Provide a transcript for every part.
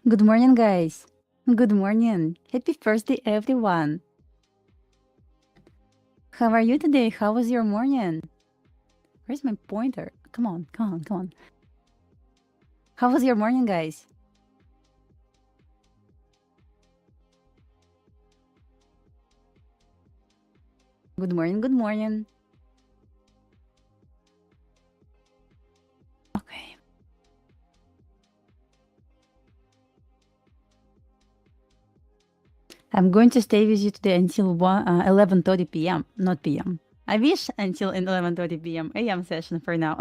Good morning, guys. Good morning. Happy Thursday, everyone. How are you today? How was your morning? Where's my pointer? Come on, come on, come on. How was your morning, guys? Good morning, good morning. Okay. I'm going to stay with you today until 11:30 p.m. Not p.m. I wish until 11:30 p.m. a.m. session for now.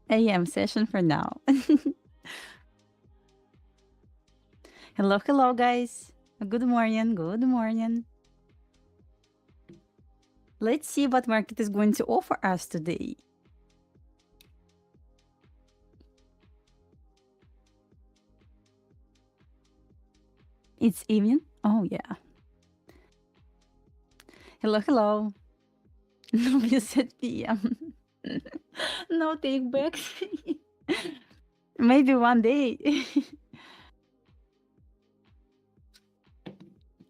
a.m. session for now. Hello, hello, guys. Good morning, good morning. Let's see what market is going to offer us today. It's evening? Oh, yeah. Hello, hello. No, you said PM. No take backs. Maybe one day.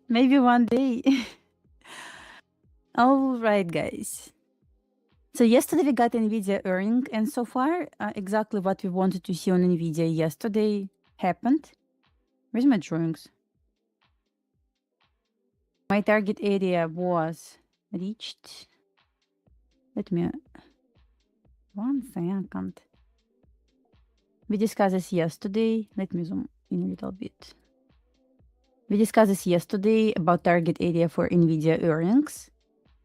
Maybe one day. All right, guys. So yesterday we got NVIDIA earning, and so far, exactly what we wanted to see on NVIDIA yesterday happened. Where's my drawings? My target area was reached. Let me... 1 second. We discussed this yesterday. Let me zoom in a little bit. We discussed this yesterday about target area for NVIDIA earnings.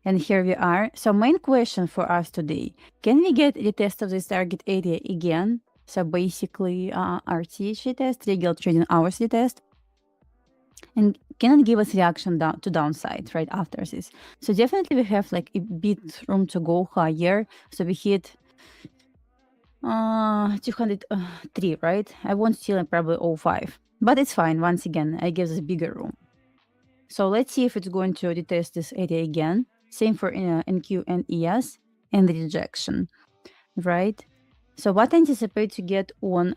And here we are. So main question for us today, can we get a retest of this target area again? So basically RTH retest, regular trading hours retest. And can it give us reaction down to downside right after this? So definitely we have like a bit room to go higher. So we hit 203, right? I won't steal probably 05. But it's fine. Once again, I give this bigger room. So let's see if it's going to retest this area again. Same for NQ and ES and the rejection, right? So what I anticipate to get on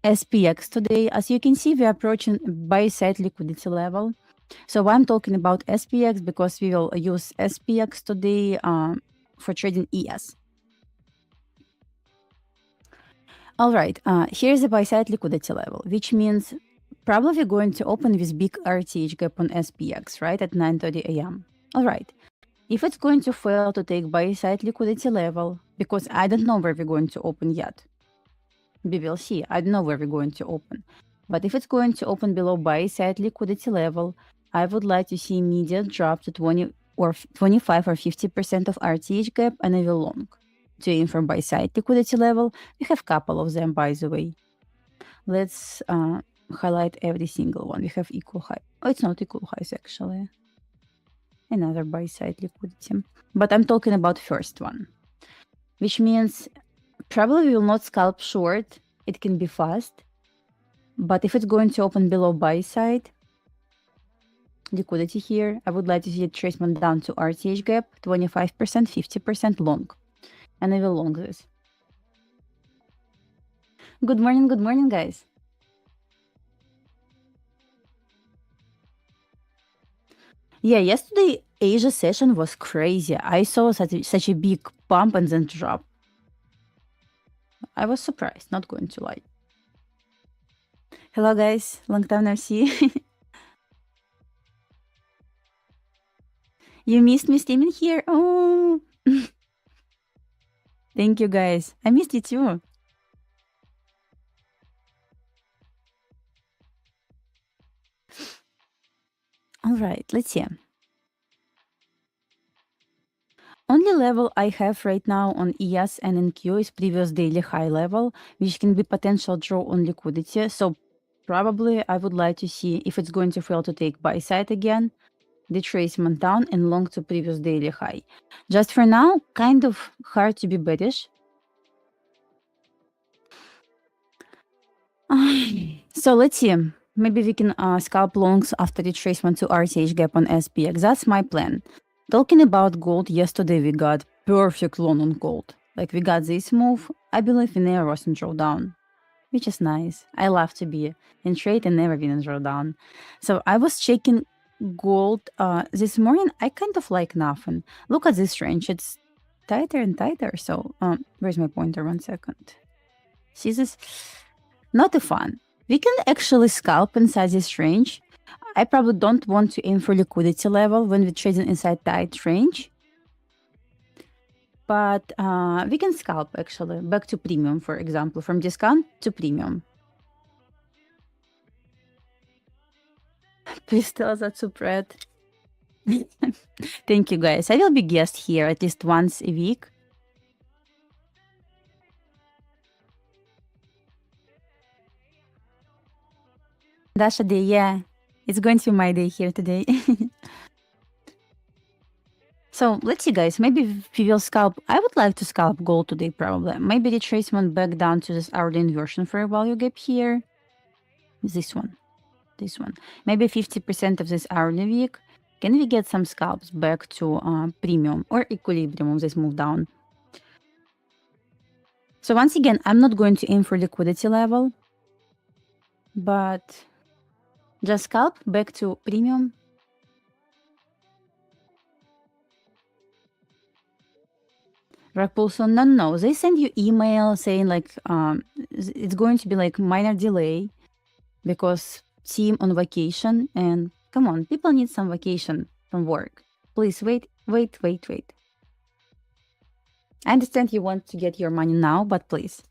SPX today, as you can see, we're approaching buy-side liquidity level. So I'm talking about SPX because we will use SPX today for trading ES. All right, here's the buy-side liquidity level, which means probably going to open with big RTH gap on SPX, right, at 9:30 a.m. All right. If it's going to fail to take buy-side liquidity level, because I don't know where we're going to open yet. We will see. I don't know where we're going to open. But if it's going to open below buy-side liquidity level, I would like to see immediate drop to 20 or 25 or 50% of RTH gap and I will long. To aim for buy-side liquidity level, we have a couple of them, by the way. Let's highlight every single one. We have equal high. Oh, it's not equal highs, actually. Another buy-side liquidity. But I'm talking about first one, which means probably we will not scalp short. It can be fast. But if it's going to open below buy-side liquidity here, I would like to see a tracement down to RTH gap, 25%, 50% long. And I will long this. Good morning, guys. Yeah, yesterday Asia session was crazy. I saw such a big pump and then drop. I was surprised, not going to lie. Hello, guys. Long time no see. You missed me streaming here? Oh. Thank you, guys. I missed you too. All right, let's see. Only level I have right now on ES and NQ is previous daily high level, which can be potential draw on liquidity. So probably I would like to see if it's going to fail to take buy side again, the tracement down and long to previous daily high. Just for now, kind of hard to be bearish. So let's see. Maybe we can scalp longs after retracement to RTH gap on SPX. That's my plan. Talking about gold, yesterday we got perfect long on gold. Like we got this move, I believe in a Rosen drawdown. which is nice. I love to be in trade and never been in drawdown. So I was checking gold this morning. I kind of like nothing. Look at this range. It's tighter and tighter. So where's my pointer? 1 second. See this? Not a fun. We can actually scalp inside this range. I probably don't want to aim for liquidity level when we're trading inside tight range. But we can scalp actually back to premium, for example, from discount to premium. Please tell us that spread. Thank you, guys. I will be guest here at least once a week. Dasha day, yeah. It's going to be my day here today. So let's see, guys. Maybe we will scalp. I would like to scalp gold today, probably. Maybe retracement back down to this hourly inversion for a value gap here. This one. This one. Maybe 50% of this hourly week. Can we get some scalps back to premium or equilibrium of this move down? So once again, I'm not going to aim for liquidity level, but just scalp back to premium. Rapulso, no. They send you email saying like it's going to be like minor delay because team on vacation, and come on, people need some vacation from work. Please wait. I understand you want to get your money now, but please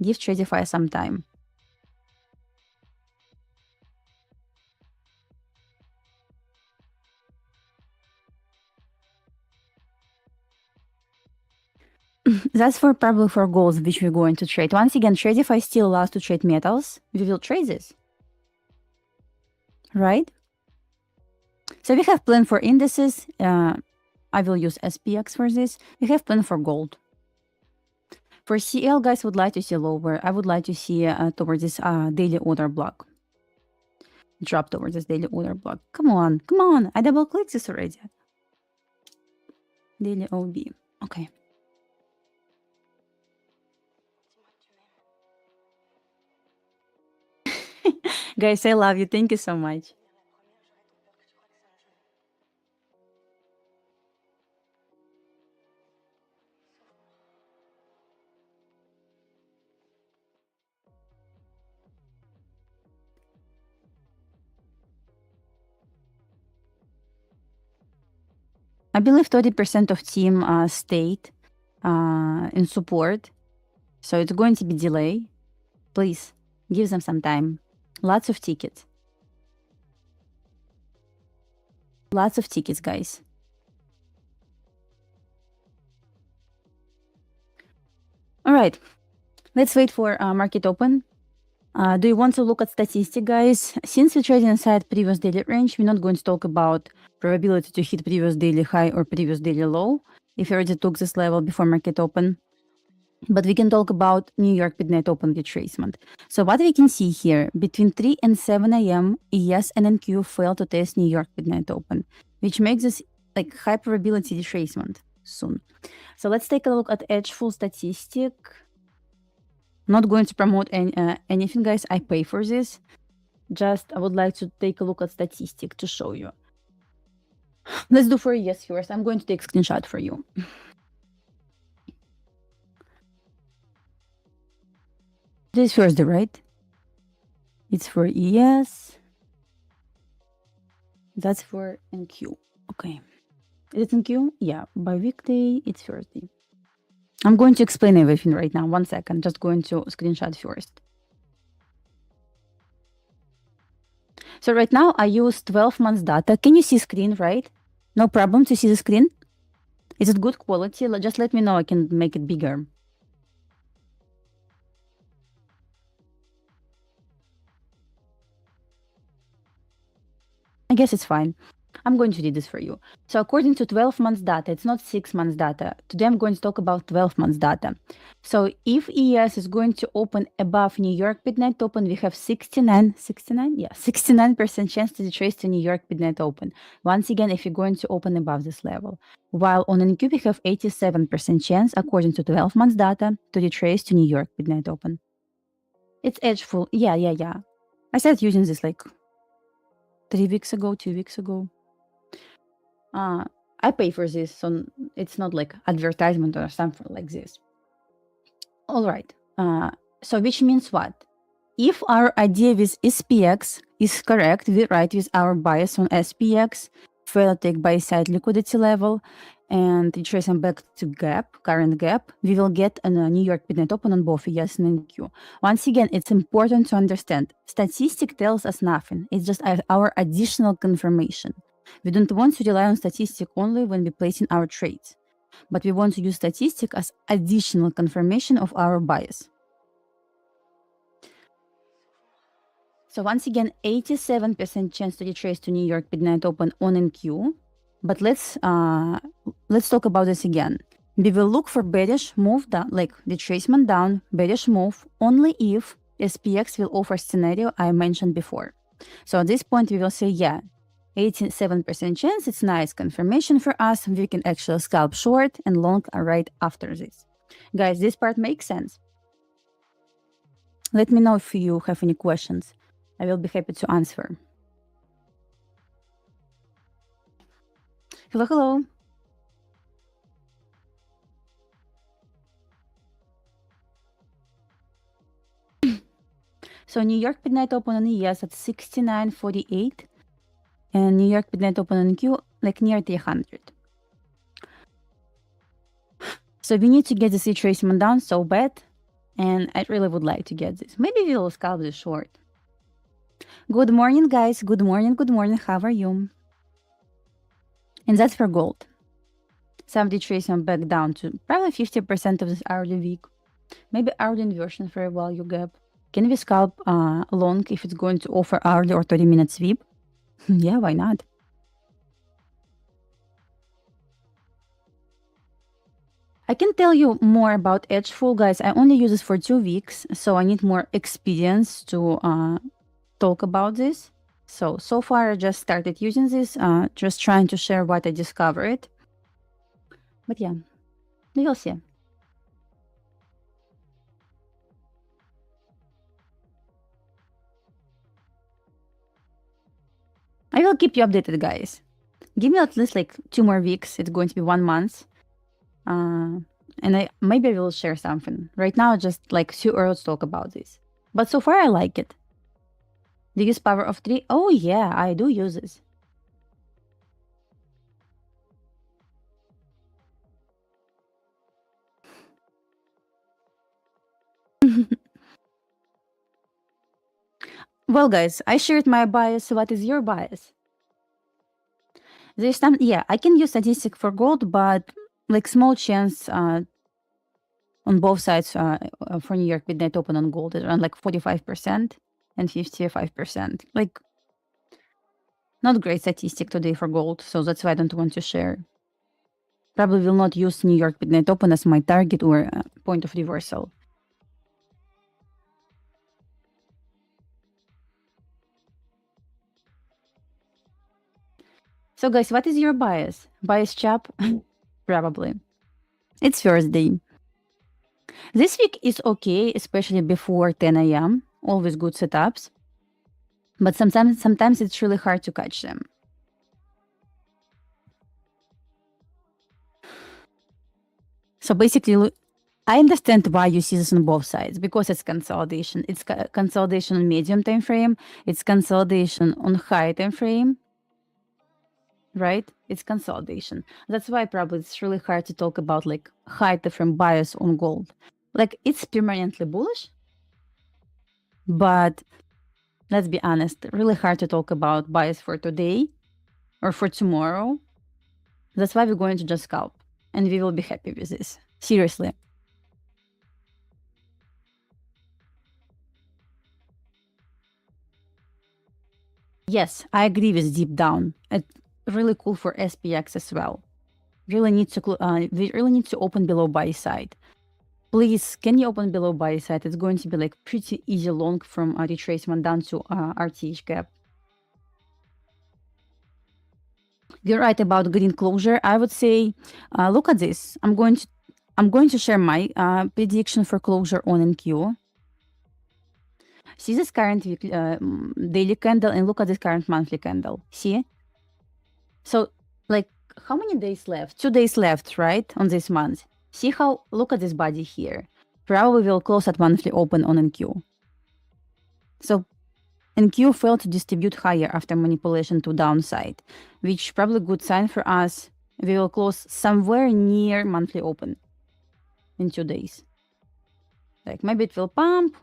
give Tradeify some time. That's for probably for goals which we're going to trade. Once again, Tradeify still allows to trade metals. We will trade this. Right? So we have plan for indices. I will use SPX for this. We have plan for gold. For CL, guys, would like to see lower. I would like to see towards this daily order block. Drop towards this daily order block. Come on. I double click this already. Daily OB. Okay. Guys, I love you. Thank you so much. I believe 30% of team stayed in support. So it's going to be delay. Please give them some time. Lots of tickets. Lots of tickets, guys. All right. Let's wait for market open. Do you want to look at statistic, guys? Since we're trading inside previous daily range, we're not going to talk about probability to hit previous daily high or previous daily low if you already took this level before market open. But we can talk about New York midnight open retracement. So what we can see here, between 3 and 7 a.m., ES and NQ failed to test New York midnight open, which makes this like high probability retracement soon. So let's take a look at edge full statistic. Not going to promote anything, guys. I pay for this. Just I would like to take a look at statistic to show you. Let's do for ES first. I'm going to take screenshot for you. This first, right? It's for ES. That's for NQ. Okay. Is it NQ? Yeah. By weekday, it's Thursday. I'm going to explain everything right now. 1 second. Just going to screenshot first. So right now I use 12 months data. Can you see screen, right? No problem to see the screen? Is it good quality? Just let me know. I can make it bigger. I guess it's fine. I'm going to read this for you. So according to 12 months data, it's not 6 months data. Today I'm going to talk about 12 months data. So if ES is going to open above New York midnight open, we have 69% chance to retrace to New York midnight open. Once again, if you're going to open above this level. While on NQ, we have 87% chance, according to 12 months data, to retrace to New York midnight open. It's edgeful. Yeah. I started using this like 3 weeks ago, 2 weeks ago. I pay for this, so it's not like advertisement or something like this. All right. So which means what? If our idea with SPX is correct, we write with our bias on SPX, fail take buy side liquidity level, and retrace them back to gap, current gap, we will get a New York midnight open on both ES and NQ. Once again, it's important to understand, statistic tells us nothing. It's just our additional confirmation. We don't want to rely on statistic only when we're placing our trades, but we want to use statistic as additional confirmation of our bias. So once again, 87% chance to retrace to New York midnight open on NQ. But let's talk about this again. We will look for bearish move down, like retracement down, bearish move, only if SPX will offer scenario I mentioned before. So at this point, we will say, yeah, 87% chance, it's nice confirmation for us. We can actually scalp short and long right after this. Guys, this part makes sense. Let me know if you have any questions. I will be happy to answer. Hello. So New York midnight open on ES at 69.48 and New York midnight open on Q like near 300. So we need to get this retracement down so bad, and I really would like to get this. Maybe we will scalp this short. Good morning, guys. Good morning. How are you? And that's for gold. Some retracement back down to probably 50% of this hourly week. Maybe hourly inversion for a value gap. Can we scalp long if it's going to offer hourly or 30-minute sweep? Yeah, why not? I can tell you more about Edgeful, guys. I only use this for 2 weeks, so I need more experience to talk about this. So far I just started using this, just trying to share what I discovered. But yeah, we will see. I will keep you updated, guys. Give me at least like 2 more weeks. It's going to be 1 month. And maybe I will share something. Right now, just like too early to talk about this. But so far, I like it. Do you use power of 3? Oh yeah, I do use this. Well, guys, I shared my bias. So what is your bias? There's some, yeah, I can use statistic for gold, but like small chance on both sides for New York midnight open on gold is around like 45% and 55%. Like, not great statistic today for gold, so that's why I don't want to share. Probably will not use New York midnight open as my target or point of reversal. So guys, what is your bias? Bias chap? Probably. It's Thursday. This week is okay, especially before 10 a.m. Always good setups. But sometimes it's really hard to catch them. So basically, I understand why you see this on both sides, because it's consolidation. It's consolidation on medium time frame. It's consolidation on high time frame. Right? It's consolidation. That's why probably it's really hard to talk about like high time frame bias on gold. Like it's permanently bullish, but let's be honest, really hard to talk about bias for today or for tomorrow. That's why we're going to just scalp, and we will be happy with this. Seriously. Yes, I agree with deep down. It's really cool for SPX as well. Really need to we really need to open below buy side. Please, can you open below buy side? It's going to be like pretty easy long from retracement down to RTH gap. You're right about green closure. I would say, look at this. I'm going to share my prediction for closure on NQ. See this current daily candle and look at this current monthly candle. See? So, like, how many days left? 2 days left, right, on this month. See how, look at this body here. Probably will close at monthly open on NQ. So, NQ failed to distribute higher after manipulation to downside, which probably good sign for us. We will close somewhere near monthly open in 2 days. Like, maybe it will pump,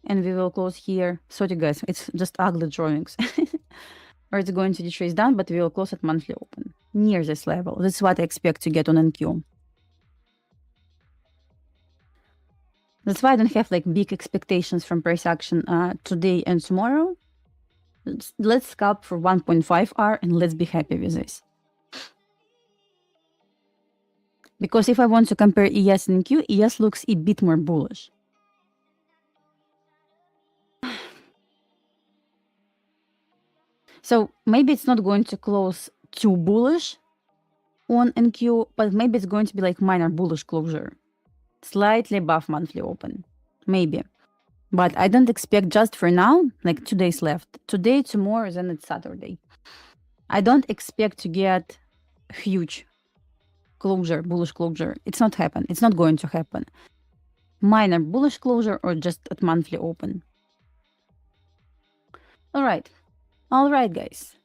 and we will close here. Sorry guys, it's just ugly drawings. Or it's going to retrace down, but we will close at monthly open near this level. This is what I expect to get on NQ. That's why I don't have like big expectations from price action today and tomorrow. Let's scalp for 1.5 hour and let's be happy with this. Because if I want to compare ES and NQ, ES looks a bit more bullish. So maybe it's not going to close too bullish on NQ, but maybe it's going to be like minor bullish closure. Slightly above monthly open. Maybe. But I don't expect just for now, like 2 days left. Today, tomorrow, then it's Saturday. I don't expect to get huge closure, bullish closure. It's not happen. It's not going to happen. Minor bullish closure or just at monthly open. All right. All right, guys.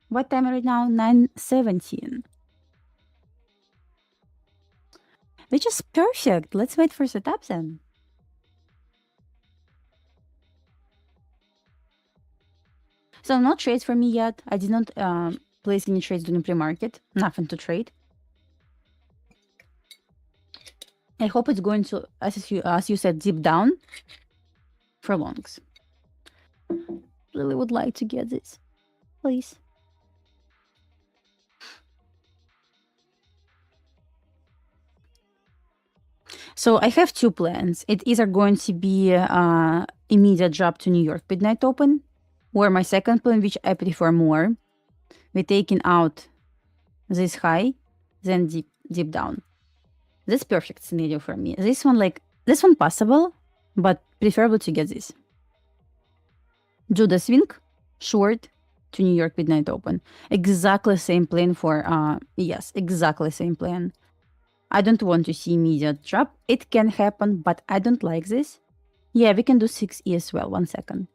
What time right now? 9:17. Which is perfect. Let's wait for setup then. So no trades for me yet. I did not place any trades during pre-market. Nothing to trade. I hope it's going to, as you said, dip down for longs. Really would like to get this, please. So I have 2 plans. It either going to be immediate drop to New York midnight open, or my second plan, which I prefer more, we're taking out this high, then deep down. This perfect scenario for me. This one possible, but preferable to get this. Judah swing, short to New York midnight open. Exactly same plan for yes, exactly same plan. I don't want to see immediate drop. It can happen, but I don't like this. Yeah, we can do 6E as well. 1 second.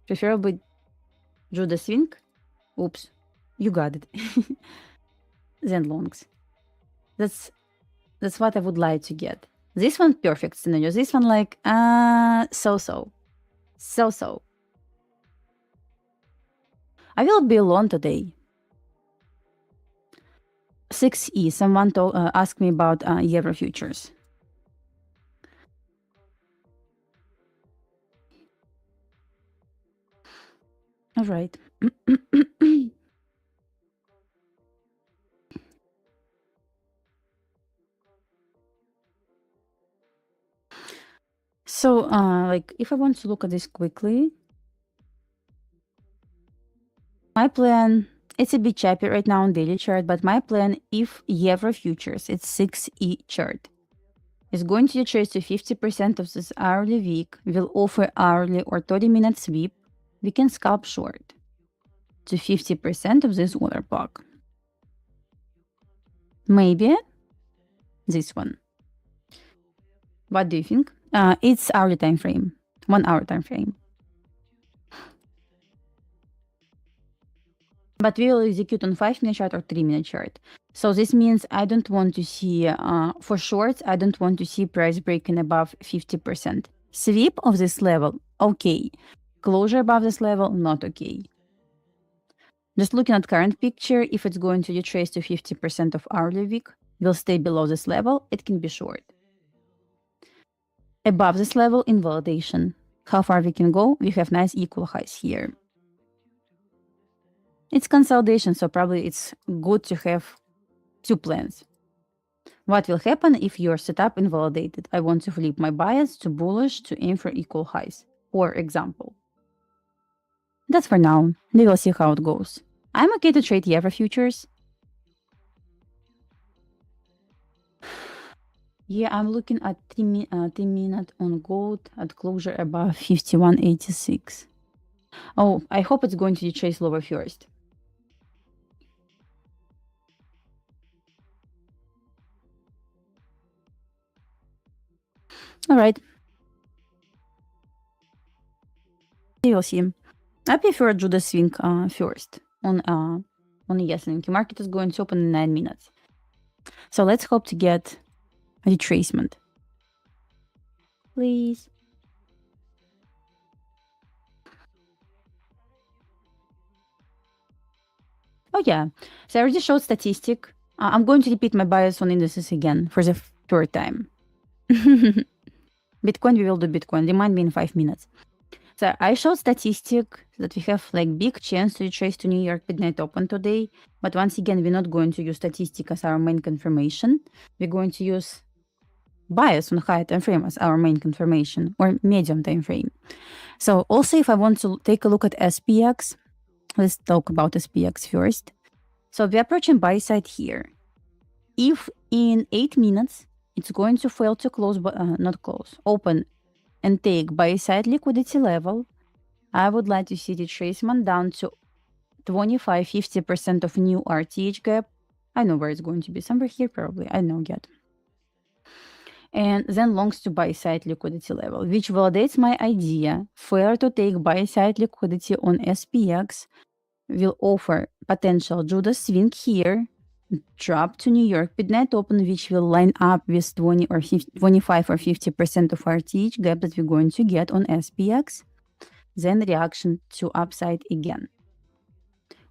Preferably Judah swing. Oops, you got it. Then longs. That's what I would like to get. This one perfect scenario. This one like so. I will be alone today. 6E. Someone asked me about Euro futures. All right. So, like, if I want to look at this quickly, my plan, it's a bit choppy right now on daily chart, but my plan, if Euro futures, it's 6E chart, is going to retrace to 50% of this hourly week, will offer hourly or 30-minute sweep, we can scalp short to 50% of this order block. Maybe this one. What do you think? It's hourly time frame, 1 hour time frame. But we will execute on 5-minute chart or 3-minute chart. So this means I don't want to see, for shorts, I don't want to see price breaking above 50%. Sweep of this level, okay. Closure above this level, not okay. Just looking at current picture, if it's going to retrace to 50% of hourly week, will stay below this level, it can be short. Above this level, invalidation. How far we can go? We have nice equal highs here. It's consolidation, so probably it's good to have 2 plans. What will happen if your setup invalidated? I want to flip my bias to bullish to aim for equal highs, for example. That's for now. We will see how it goes. I'm okay to trade Euro futures. Yeah, I'm looking at 3 minute on gold at closure above 51.86. Oh, I hope it's going to retrace lower first. All right. We'll see. I prefer Judas swing first on yes link. Market is going to open in 9 minutes. So let's hope to get a retracement. Please. Oh yeah. So I already showed statistic. I'm going to repeat my bias on indices again for the third time. Bitcoin, we will do Bitcoin. Remind me in 5 minutes. So I showed statistic that we have like big chance to retrace to New York midnight open today. But once again, we're not going to use statistic as our main confirmation. We're going to use bias on higher time frame as our main confirmation or medium time frame. So also if I want to take a look at SPX, let's talk about SPX first. So we're approaching buy side here. If in 8 minutes it's going to fail to close, not close, open and take buy side liquidity level, I would like to see the retracement down to 25-50% of new RTH gap. I know where it's going to be, somewhere here probably, I know yet. And then longs to buy side liquidity level, which validates my idea. Failure to take buy side liquidity on SPX will offer potential Judas swing here, drop to New York midnight open, which will line up with 20 or 50, 25 or 50% of RTH gap that we're going to get on SPX. Then reaction to upside again.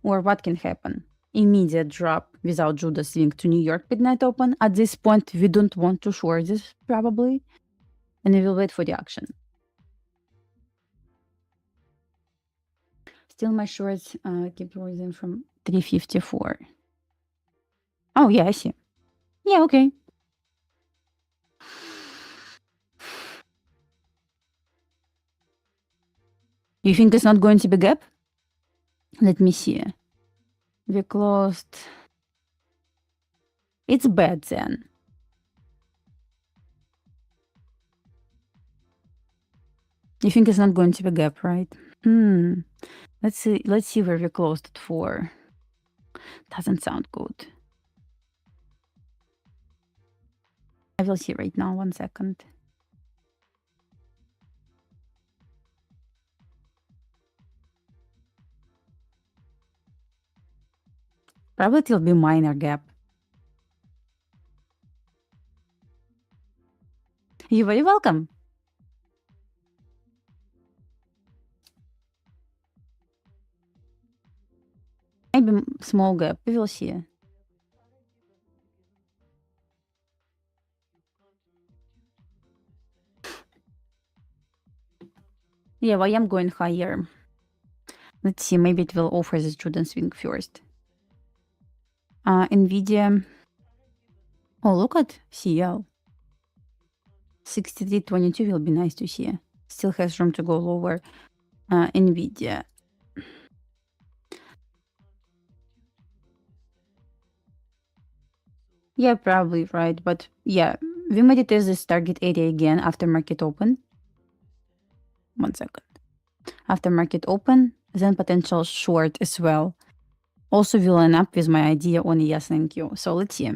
Or what can happen? Immediate drop without Judas swing to New York midnight open. At this point, we don't want to short this probably, and we will wait for the action. Still my shorts keep rising from 354. Oh yeah, I see. Yeah, okay. You think it's not going to be gap? Let me see. We closed. It's bad then. You think it's not going to be gap, right? Let's see. Let's see where we closed it for. Doesn't sound good. I will see right now. 1 second. Probably it will be minor gap. You're very welcome. Maybe small gap. We will see. Yeah, I am going higher. Let's see. Maybe it will offer this Jordan swing first. Nvidia. Oh, look at CL. 63.22 will be nice to see. Still has room to go lower. Nvidia. Yeah, probably right. But yeah, we might test this target area again after market open. 1 second. After market open, then potential short as well. Also will line up with my idea on yes, thank you. So let's see.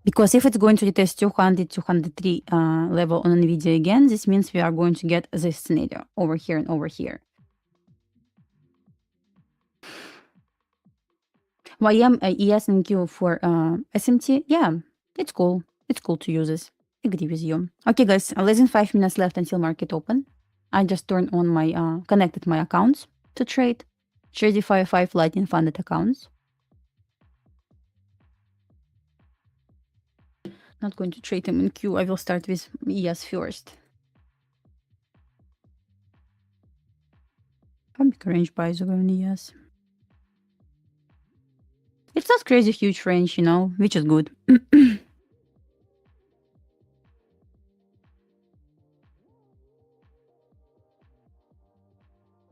Because if it's going to retest 200, 203 level on NVIDIA again, this means we are going to get this scenario over here and over here. YM ES and Q for SMT, yeah, it's cool. It's cool to use this. I agree with you. Okay, guys, less than 5 minutes left until market open. I just turned on my, connected my accounts to trade. Tradeify 5 Lightning funded accounts. Not going to trade them in Q. I will start with ES first. How big range buys are on ES? It's not crazy huge range, you know, which is good.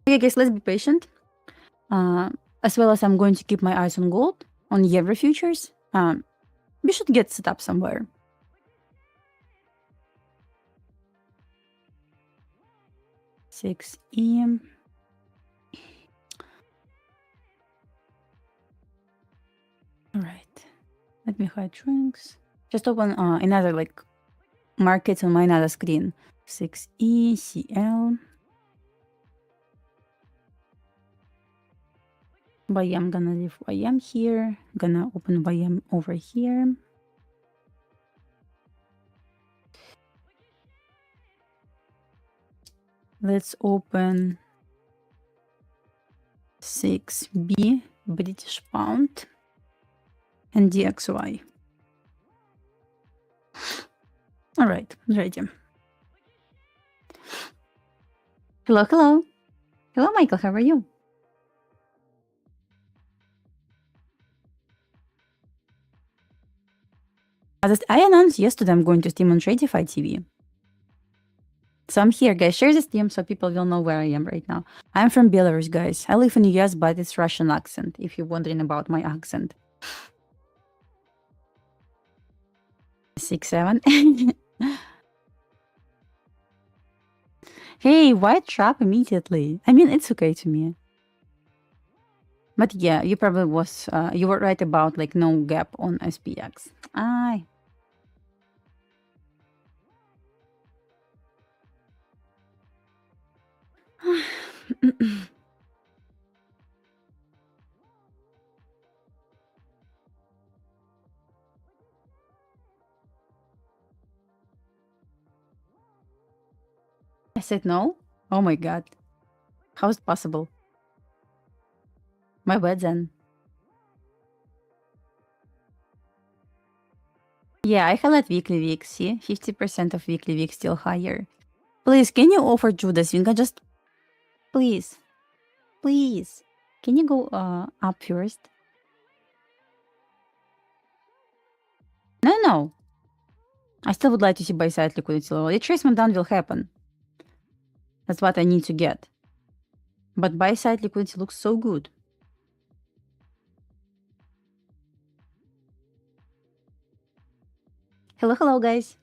Okay, guys, let's be patient. As well as I'm going to keep my eyes on gold, on Euro futures. We should get set up somewhere. 6E. All right. Let me hide drinks. Just open another like markets on my another screen. 6E, CL. YM, gonna leave YM here. Gonna open YM over here. Let's open 6B, British Pound, and DXY. All right, ready. Hello, hello. Hello, Michael, how are you? I announced yesterday I'm going to stream on Tradeify TV. So I'm here, guys. Share the stream so people will know where I am right now. I'm from Belarus, guys. I live in the US, but it's Russian accent, if you're wondering about my accent. 6-7. Hey, why trap immediately? I mean, it's okay to me. But yeah, you probably was, you were right about like no gap on SPX. I said no? Oh my god. How is it possible? My bad then. Yeah, I highlight weekly week. See, 50% of weekly week still higher. Please, can you offer Judas? You can just, please, please. Can you go up first? No, no. I still would like to see buy side liquidity level. Retracement down will happen. That's what I need to get. But buy side liquidity looks so good. Hello, hello, guys.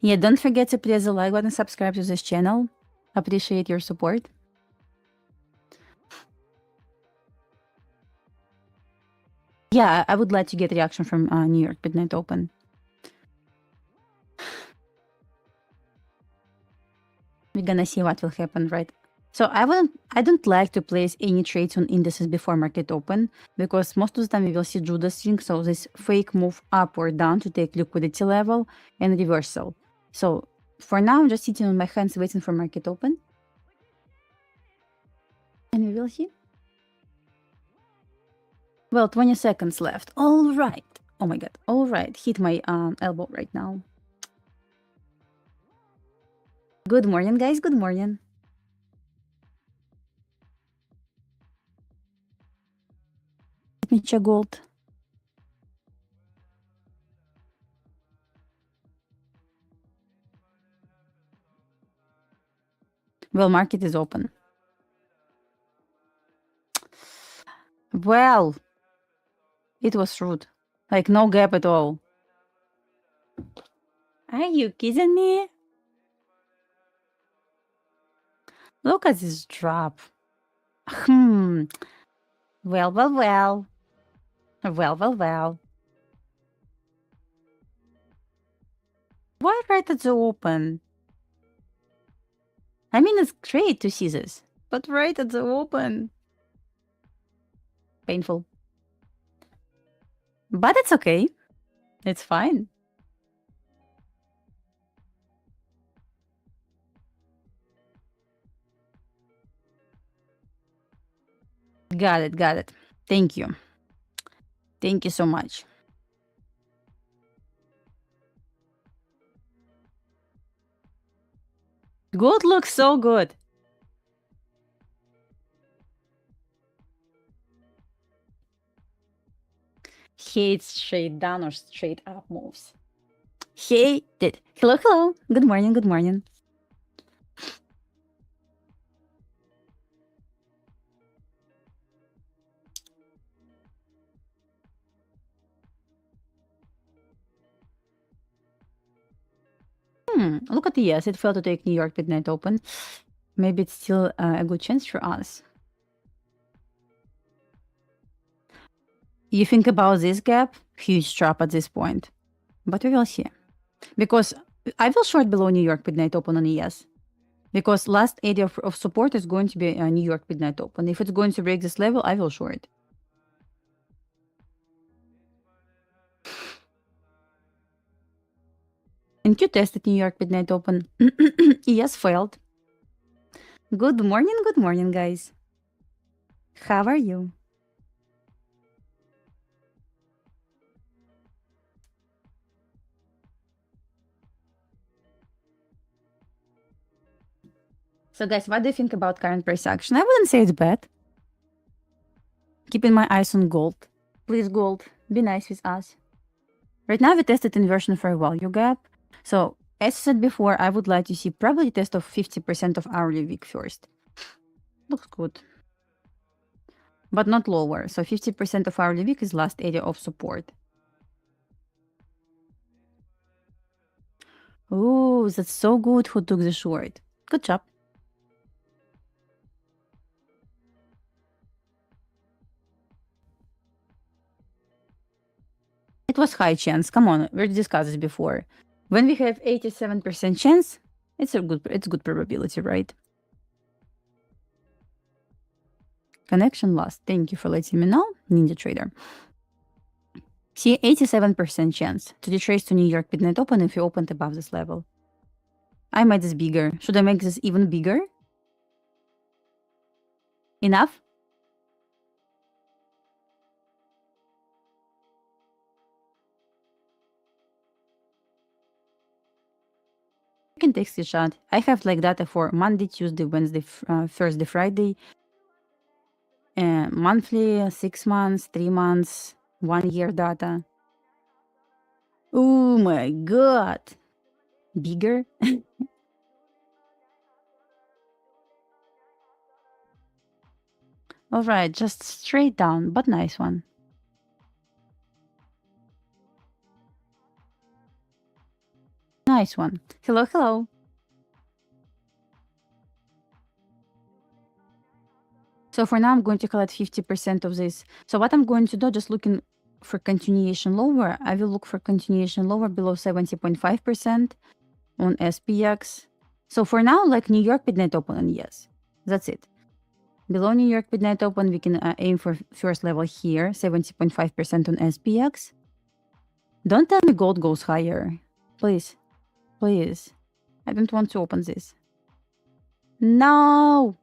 Yeah, don't forget to press the like button and subscribe to this channel. Appreciate your support. Yeah, I would like to get reaction from New York Midnight Open. We're gonna see what will happen, right? So I don't like to place any trades on indices before market open, because most of the time we will see Judas swing, so this fake move up or down to take liquidity level and reversal. So for now, I'm just sitting on my hands waiting for market open. And we will see. Well, 20 seconds left. All right. Oh my god. All right. Hit my elbow right now. Good morning, guys. Good morning. Let me check gold. Well, market is open. Well, it was rude. Like, no gap at all. Are you kidding me? Look at this drop. Well, well, well. Well, well, well. Why right at the open? I mean, it's great to see this, but right at the open. Painful. But it's okay. It's fine. Got it, got it. Thank you. Thank you so much. Gold looks so good. Hates straight down or straight up moves. Hate it. Hello, hello. Good morning, good morning. Look at the yes. It failed to take New York midnight open. Maybe it's still a good chance for us. You think about this gap, huge trap at this point. But we will see. Because I will short below New York midnight open on a yes. Because last area of support is going to be a New York midnight open. If it's going to break this level, I will short. NQ tested New York midnight open. Yes, failed. Good morning, guys. How are you? So guys, what do you think about current price action? I wouldn't say it's bad. Keeping my eyes on gold. Please, gold, be nice with us. Right now, we tested inversion for a value gap. So, as I said before, I would like to see probably test of 50% of hourly wick first. Looks good. But not lower. So, 50% of hourly wick is last area of support. Oh, that's so good who took the short. Good job. It was high chance. Come on, we discussed this before. When we have 87% chance, it's good probability, right? Connection lost. Thank you for letting me know, Ninja Trader. See, 87% chance to retrace to New York midnight open if you opened above this level. I made this bigger. Should I make this even bigger? Enough? You can take screenshot. I have like data for Monday, Tuesday, Wednesday, Thursday, Friday, monthly, 6 months, 3 months, 1 year data. Oh my god! Bigger? Alright, just straight down, but nice one. Nice one. Hello, hello. So for now, I'm going to collect 50% of this. So what I'm going to do, just looking for continuation lower, I will look for continuation lower below 70.5% on SPX. So for now, like New York midnight open on yes. That's it. Below New York midnight open, we can aim for first level here, 70.5% on SPX. Don't tell me gold goes higher. Please. Please. I don't want to open this. No!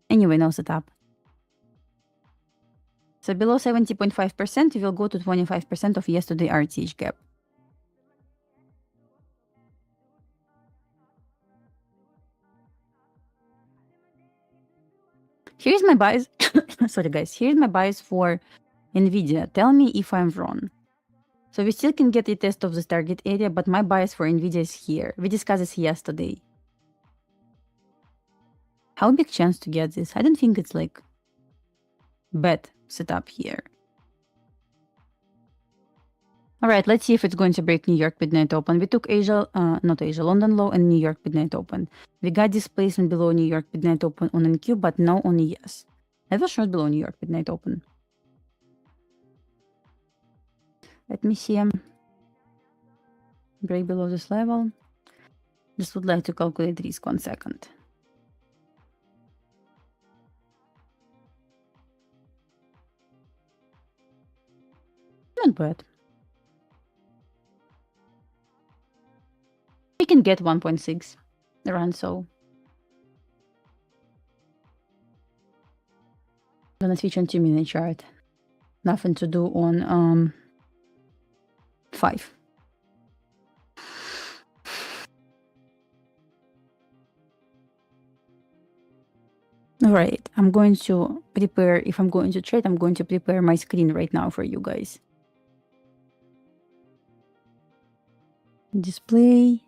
Anyway, no setup. So below 70.5%, we will go to 25% of yesterday RTH gap. Here's my bias. Sorry, guys. Here's my bias for NVIDIA. Tell me if I'm wrong. So we still can get a test of this target area, but my bias for NVIDIA is here. We discussed this yesterday. How big chance to get this? I don't think it's like bad setup here. Alright, let's see if it's going to break New York midnight open. We took London low and New York midnight open. We got displacement below New York midnight open on NQ, but no on ES. I will short below New York midnight open. Let me see. Break below this level. Just would like to calculate risk 1 second. Not bad. We can get 1.6 around so. I'm gonna switch on 2-minute chart. Nothing to do on 5. Alright, I'm going to prepare, if I'm going to trade, I'm going to prepare my screen right now for you guys. Display,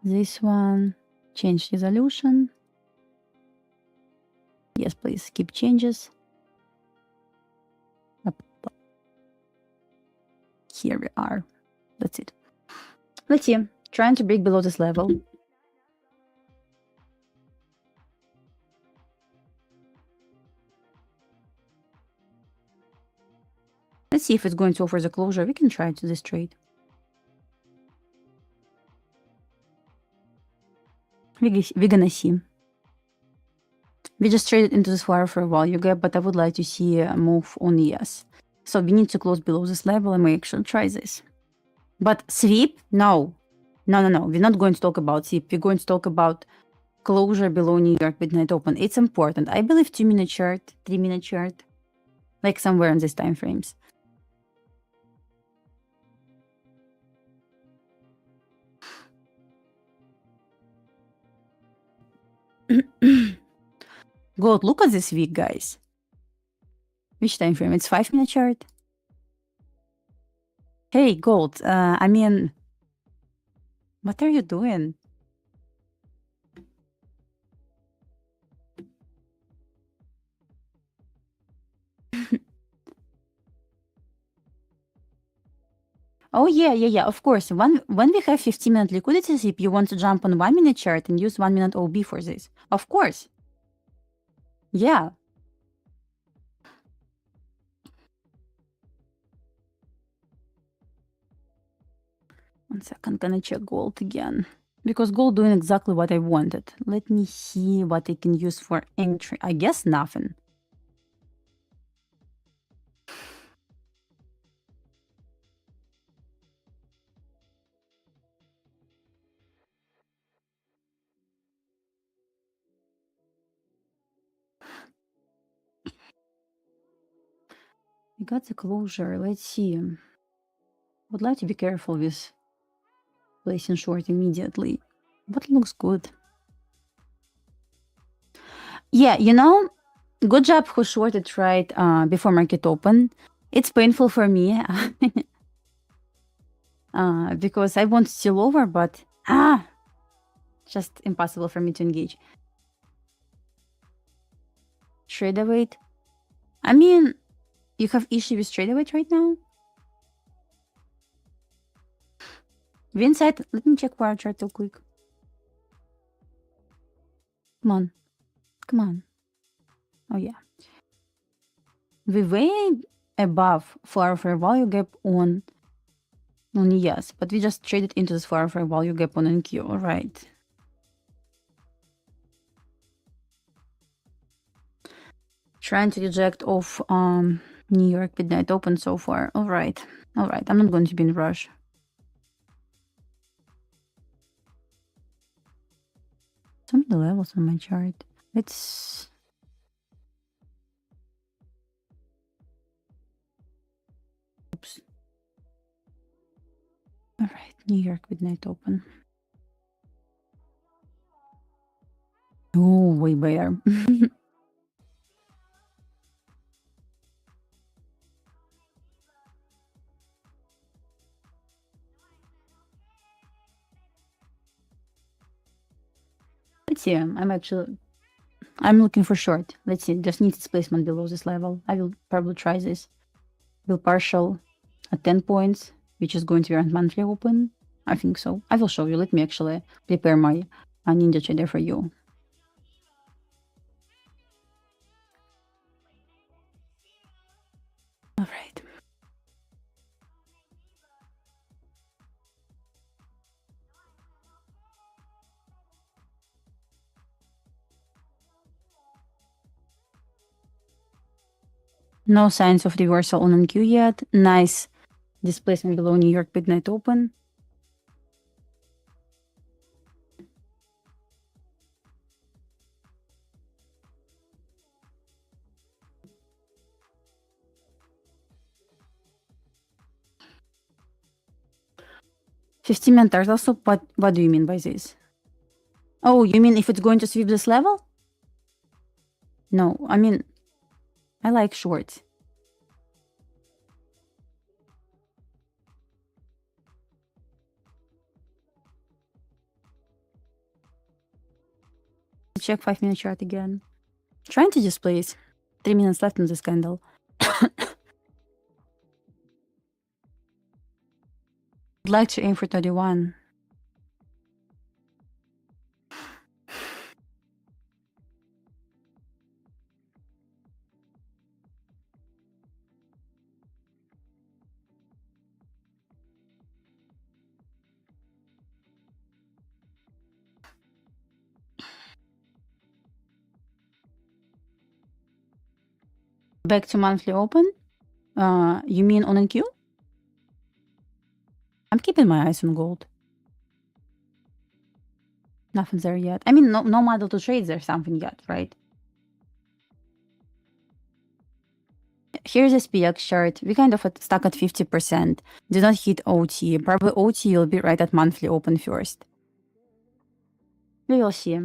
this one, Change resolution. Yes, please keep changes. Here we are. That's it. Let's see. Trying to break below this level. Let's see if it's going to offer the closure. We can try to this trade. We're gonna see. We just traded into this flower for a value gap, but I would like to see a move on yes. So we need to close below this level and we actually try this. But sweep? No. No. We're not going to talk about sweep. We're going to talk about closure below New York midnight open. It's important. I believe 2-minute chart, 3-minute chart, like somewhere in these time frames. Gold, look at this week, guys. Which time frame? It's 5-minute chart. Hey, gold. I mean, what are you doing? Oh yeah. Of course. When we have 15-minute liquidity sweep, you want to jump on 1-minute chart and use 1-minute OB for this. Of course. Yeah. One second, gonna check gold again. Because gold doing exactly what I wanted. Let me see what I can use for entry. I guess nothing. We got the closure. Let's see. Would like to be careful with placing short immediately. But it looks good. Yeah, good job who shorted right before market open. It's painful for me because I want to still over, but just impossible for me to engage. Trader weight. I mean, you have issue with trader weight right now? Inside, let me check bar chart real quick. Come on. Oh yeah. We way above flower fair value gap on yes, but we just traded into this flower fair value gap on NQ. All right. Trying to reject off New York midnight open so far. All right. I'm not going to be in a rush. Some of the levels on my chart. Let's. Oops. All right, New York midnight open. Oh, way better. Let's see. I'm looking for short. Let's see. Just needs displacement below this level. I will probably try this. Will partial at 10 points, which is going to be around monthly open. I think so. I will show you. Let me actually prepare my ninja trader for you. All right. No signs of reversal on NQ yet. Nice displacement below New York midnight open. $15 also. What do you mean by this? Oh, you mean if it's going to sweep this level? No, I mean, I like shorts. Check 5-minute chart again. Trying to displace. 3 minutes left on this candle. I'd like to aim for 31. Back to monthly open? You mean on NQ? I'm keeping my eyes on gold. Nothing there yet. I mean, no model to trade there something yet, right? Here's SPX chart. We kind of stuck at 50%. Did not hit OT. Probably OT will be right at monthly open first. We will see.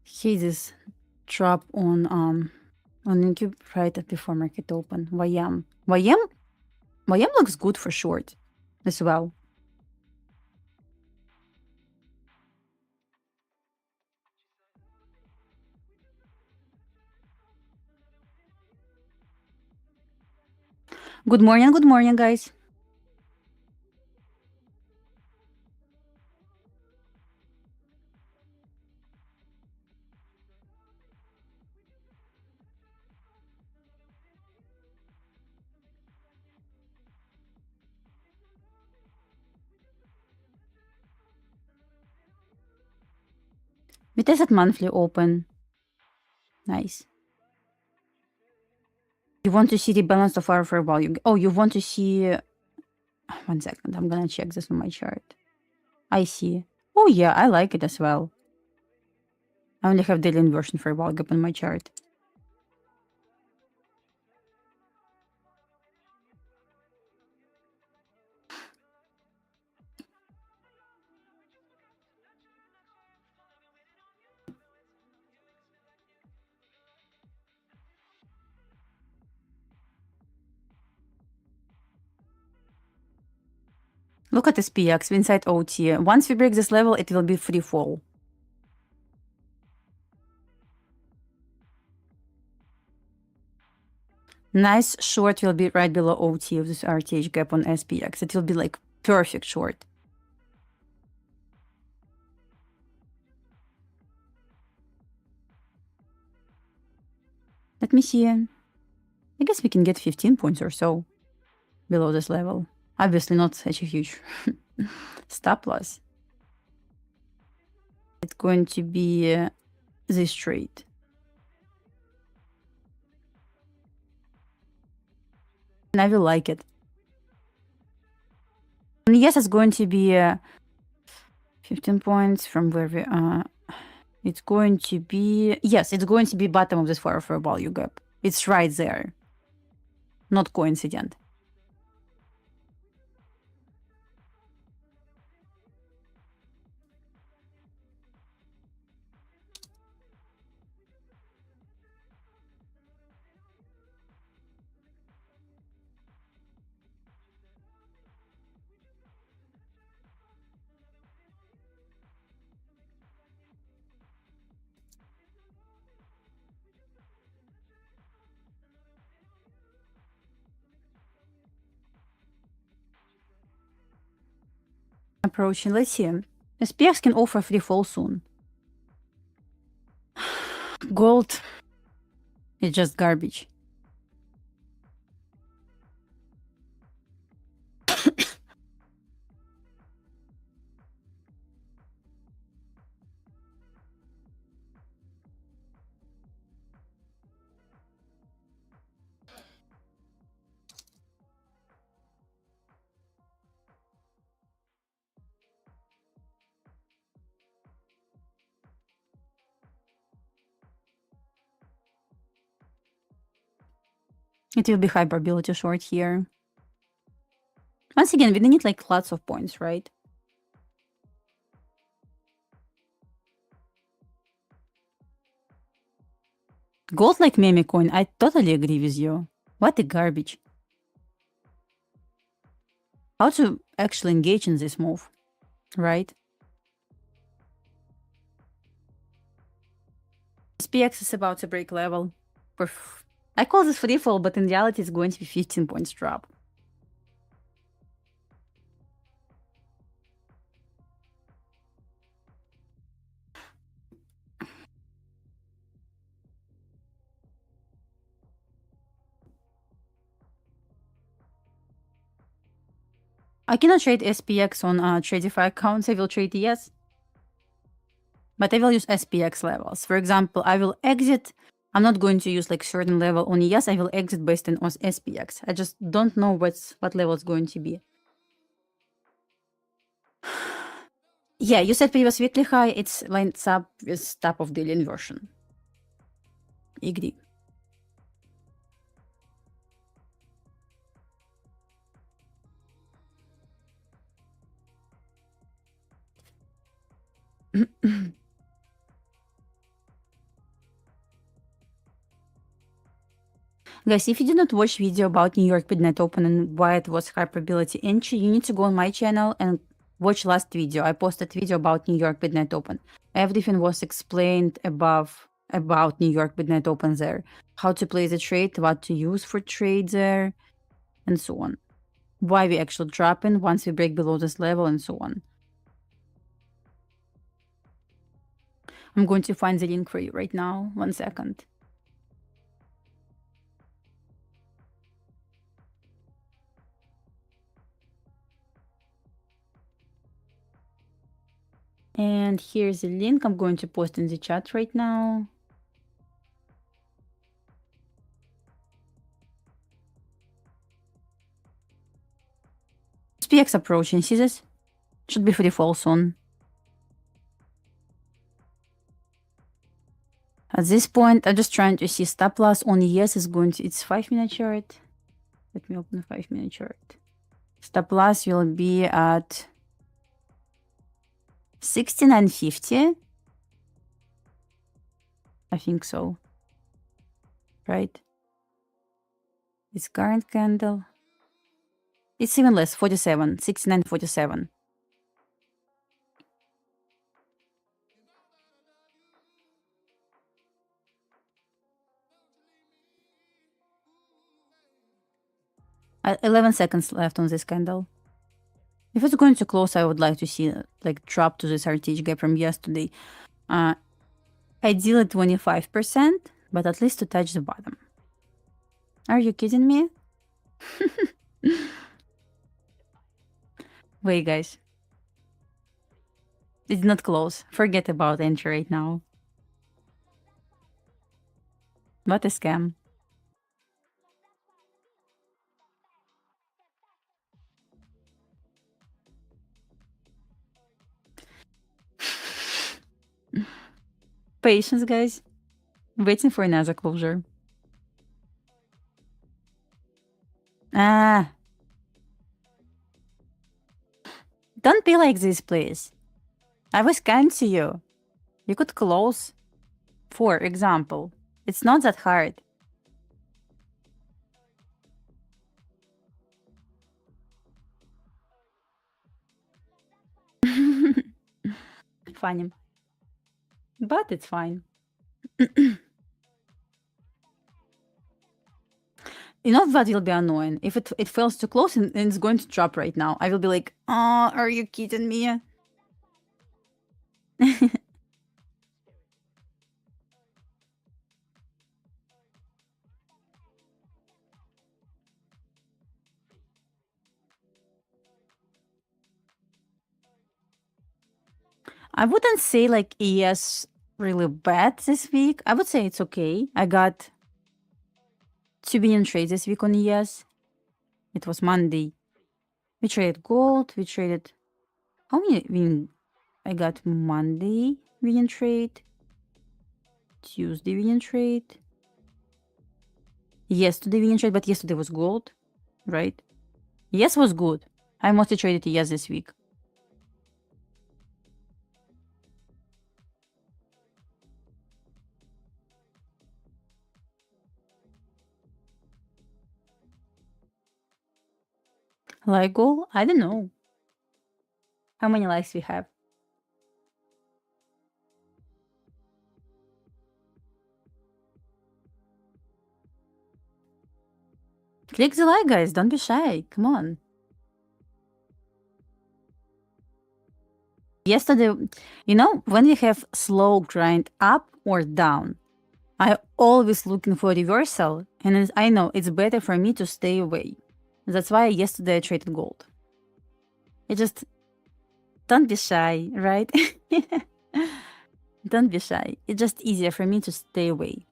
See this drop on NQ right before market open. YM. YM looks good for short as well. Good morning, guys. We tested monthly open. Nice. You want to see the balance of our fair value. Oh, you want to see... 1 second. I'm gonna check this on my chart. I see. Oh yeah, I like it as well. I only have daily inversion fair value gap on my chart. Look at SPX, inside OT. Once we break this level, it will be free fall. Nice short will be right below OT of this RTH gap on SPX. It will be like perfect short. Let me see. I guess we can get 15 points or so below this level. Obviously not such a huge stop loss. It's going to be this trade. And I will like it. And yes, it's going to be 15 points from where we are. It's going to be... Yes, it's going to be bottom of this fair value gap. It's right there. Not coincident. Approaching. Let's see. SPX can offer free fall soon. Gold. It's just garbage. It will be high probability short here. Once again, we don't need like lots of points, right? Gold like meme coin, I totally agree with you. What a garbage. How to actually engage in this move, right? SPX is about to break level. I call this free fall, but in reality it's going to be 15 points drop. I cannot trade SPX on Tradeify accounts. I will trade ES. But I will use SPX levels. For example, I will exit. I'm not going to use like certain level on ES. I will exit based on SPX. I just don't know what level it's going to be. Yeah, you said previous weekly high. It's lines up with top of daily inversion. Agree. Guys, if you did not watch video about New York Midnight Open and why it was high probability entry, you need to go on my channel and watch last video. I posted video about New York Midnight Open. Everything was explained about New York Midnight Open there. How to play the trade, what to use for trade there, and so on. Why we actually drop in once we break below this level and so on. I'm going to find the link for you right now. 1 second. And here's the link I'm going to post in the chat right now. SPX approaching, see this? Should be free fall soon. At this point, I'm just trying to see stop loss on ES is going to, it's 5-minute chart. Let me open the 5-minute chart. Stop loss will be at 69.50. I think so. Right? It's current candle. It's even less, 47, 69.47. Uh, 11 seconds left on this candle. If it's going to close, I would like to see like drop to this RTH gap from yesterday. Ideally 25%, but at least to touch the bottom. Are you kidding me? Wait, guys. It did not close. Forget about entry right now. What a scam. Patience, guys. Waiting for another closure. Ah. Don't be like this, please. I was kind to you. You could close. For example. It's not that hard. Funny. But it's fine. You know what will be annoying? If it fails to close and it's going to drop right now. I will be like, oh, are you kidding me? I wouldn't say like ES really bad this week. I would say it's okay. I got 2 billion trades this week on ES. It was Monday. We traded gold. We traded... How many I got Monday billion trade. Tuesday billion trade. Yesterday winning trade, but yesterday was gold, right? Yes was good. I mostly traded yes this week. Like gold? I don't know. How many likes we have? Click the like, guys. Don't be shy. Come on. Yesterday, when we have slow grind up or down, I always looking for reversal, and I know it's better for me to stay away. That's why yesterday I traded gold. It just don't be shy, right? Don't be shy. It's just easier for me to stay away.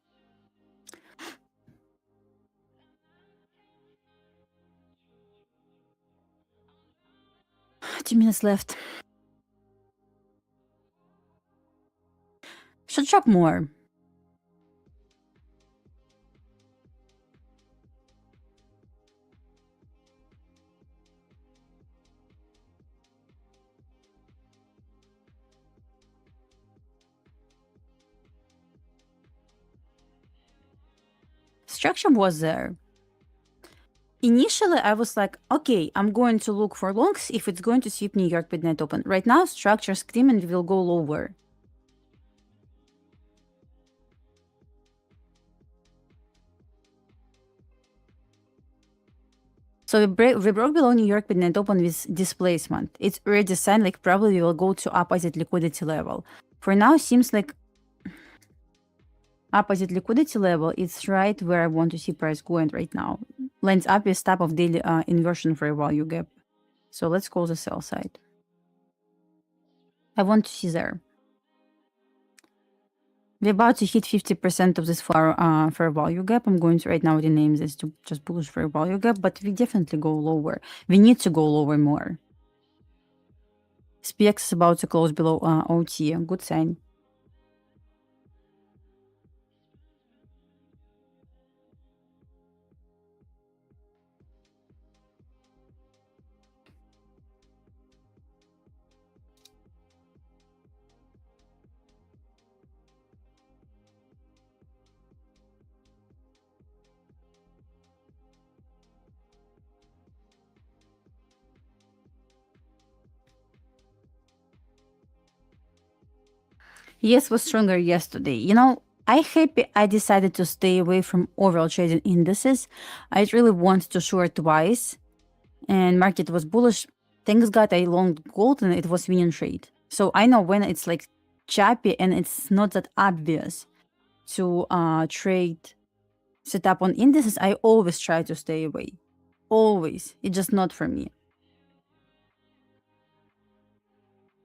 2 minutes left. Should drop more. Structure was there. Initially, I was like, okay, I'm going to look for longs if it's going to sweep New York midnight open. Right now, structure screaming will go lower. So we broke below New York midnight open with displacement. It's already a sign like probably we will go to opposite liquidity level. For now, seems like opposite liquidity level is right where I want to see price going right now. Lines up with stop of daily inversion for a value gap. So let's call the sell side. I want to see there. We're about to hit 50% of this fair value gap. I'm going to right now rename this to just bullish fair value gap, but we definitely go lower. We need to go lower more. SPX is about to close below OT. Good sign. Yes, was stronger yesterday. I happy I decided to stay away from overall trading indices. I really wanted to short twice, and market was bullish. Thanks God I long gold and it was winning trade. So I know when it's like choppy and it's not that obvious to trade set up on indices, I always try to stay away. Always. It's just not for me.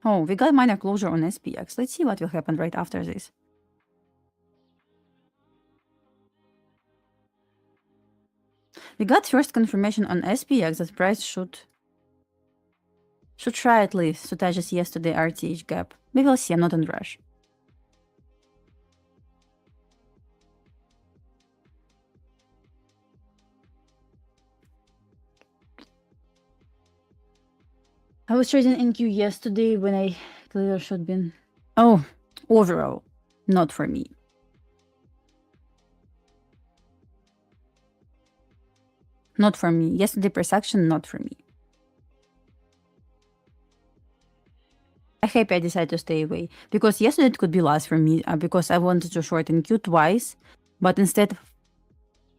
Oh, we got minor closure on SPX. Let's see what will happen right after this. We got first confirmation on SPX that price should try at least to touch this yesterday RTH gap. We will see, I'm not in rush. I was trading NQ yesterday when I clearly should been. Oh, overall, not for me. Not for me. Yesterday price action, not for me. I happy I decided to stay away because yesterday it could be loss for me because I wanted to short NQ twice, but instead,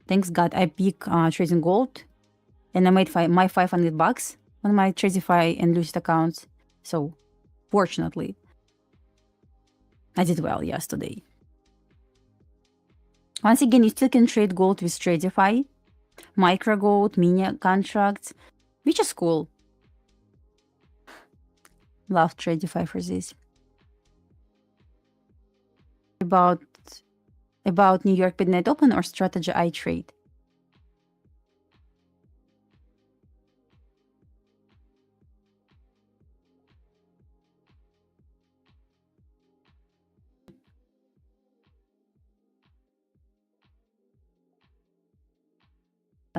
thanks God, I pick trading gold, and I made my $500 on my Tradeify and Lucid accounts. So, fortunately, I did well yesterday. Once again, you still can trade gold with Tradeify, micro gold, mini contracts, which is cool. Love Tradeify for this. About New York midnight open or strategy I trade.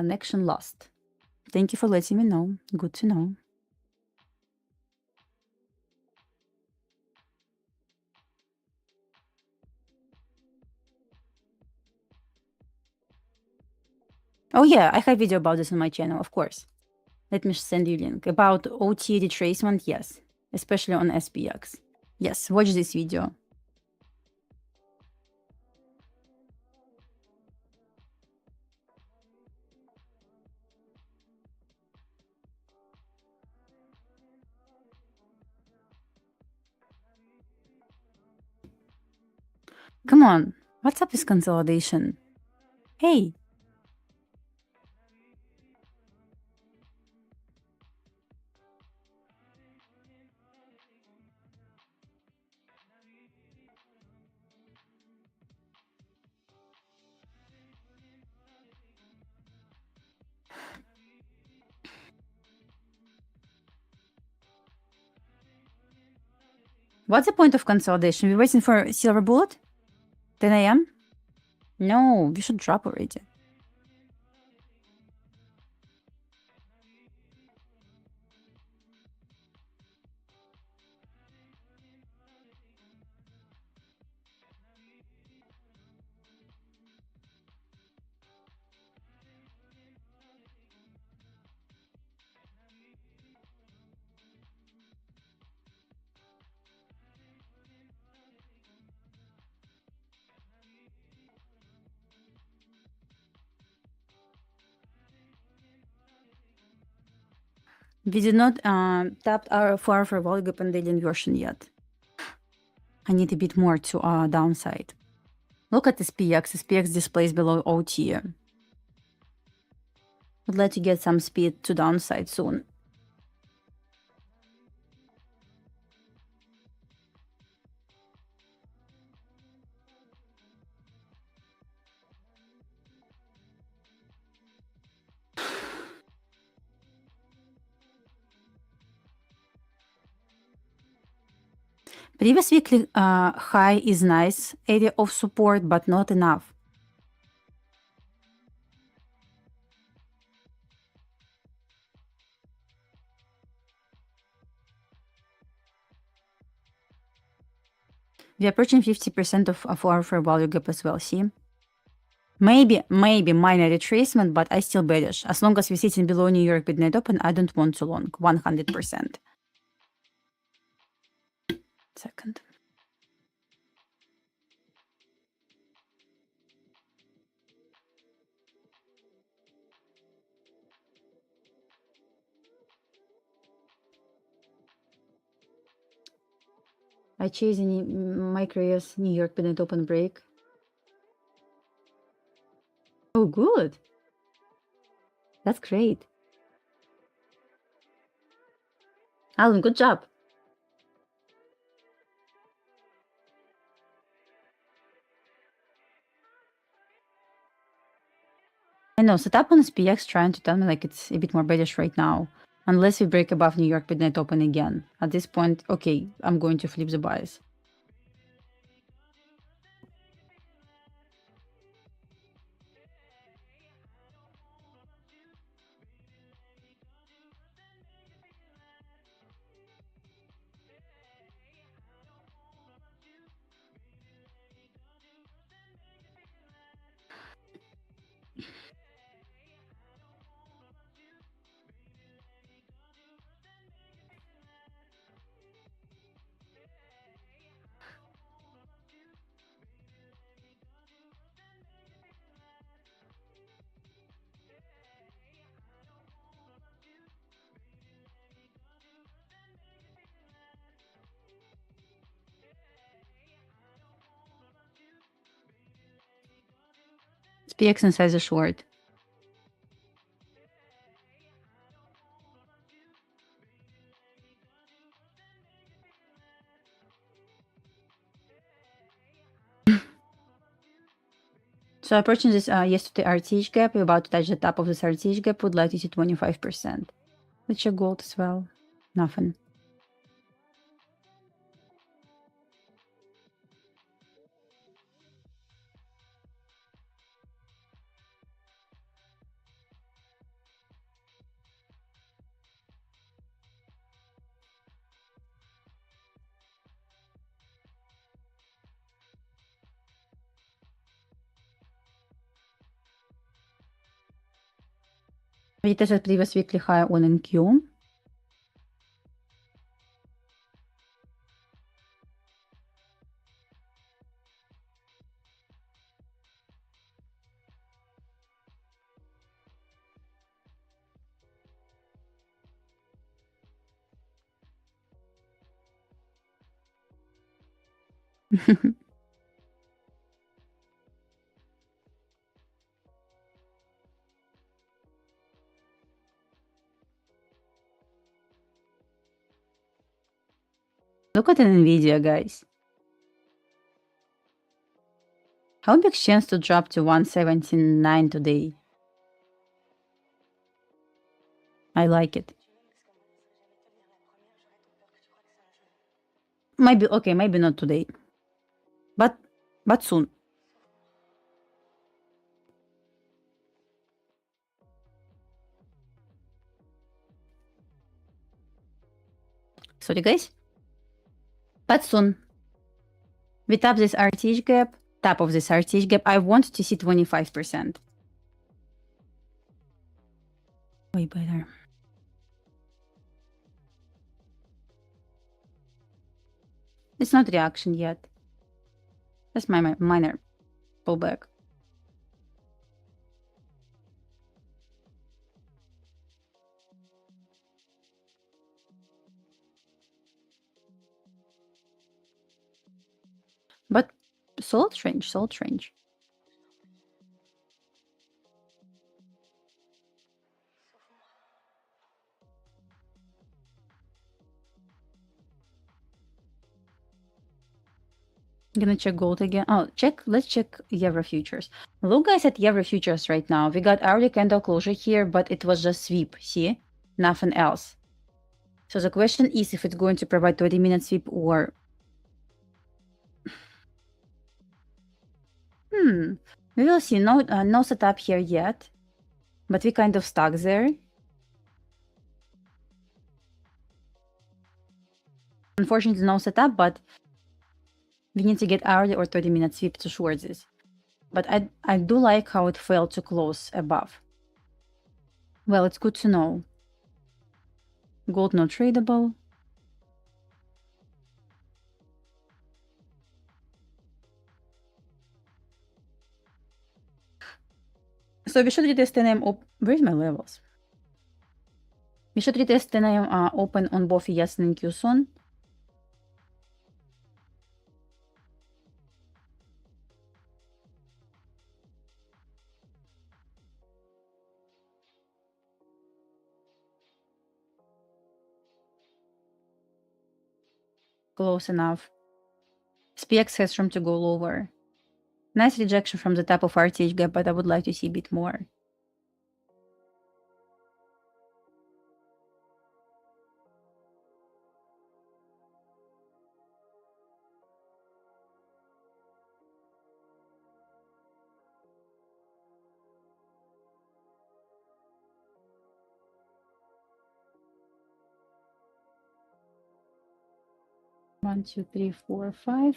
Connection lost. Thank you for letting me know. Good to know. Oh yeah, I have video about this on my channel, of course. Let me send you a link. About OT retracement, yes. Especially on SPX. Yes, watch this video. Come on, what's up with consolidation? Hey! What's the point of consolidation? We're waiting for silver bullet? 10 a.m.? No, we should drop already. We did not tap our for value gap and daily inversion yet. I need a bit more to downside. Look at SPX. SPX displays below OT. Would like to get some speed to downside soon. Previous weekly high is nice area of support, but not enough. We're approaching 50% of our fair value gap as well, see? Maybe minor retracement, but I still bearish. As long as we're sitting below New York midnight open, I don't want to long, 100%. Second. I chase any micro ES New York midnight open break. Oh, good. That's great. Alan, good job. I know, setup on SPX trying to tell me like it's a bit more bearish right now. Unless we break above New York midnight open again. At this point, okay, I'm going to flip the bias. SPX inside the short. So approaching this yesterday RTH gap, we're about to touch the top of this RTH gap, would like to see 25%. Let's check gold as well. Nothing. Retested previous weekly high on NQ. Look at Nvidia, guys. How big chance to drop to 179 today? I like it. Maybe, okay, maybe not today. But soon. Sorry, guys. But soon. We tap this RTH gap, top of this RTH gap. I want to see 25%. Way better. It's not reaction yet. That's my minor pullback. But solid range, solid range. I'm gonna check gold again. Oh, let's check Euro futures. Look, guys, at Euro futures right now. We got early candle closure here, but it was just sweep, see? Nothing else. So the question is if it's going to provide 20-minute sweep or... We will see. No setup here yet, but we kind of stuck there. Unfortunately, no setup, but we need to get hourly or 20-minute sweep to short this. But I do like how it failed to close above. Well, it's good to know. Gold not tradable. So we should retest 10 AM where's my levels? We should retest 10 AM open on both ES and NQ soon. Close enough. SPX has room to go lower. Nice rejection from the top of RTH gap, but I would like to see a bit more. One, two, three, four, five.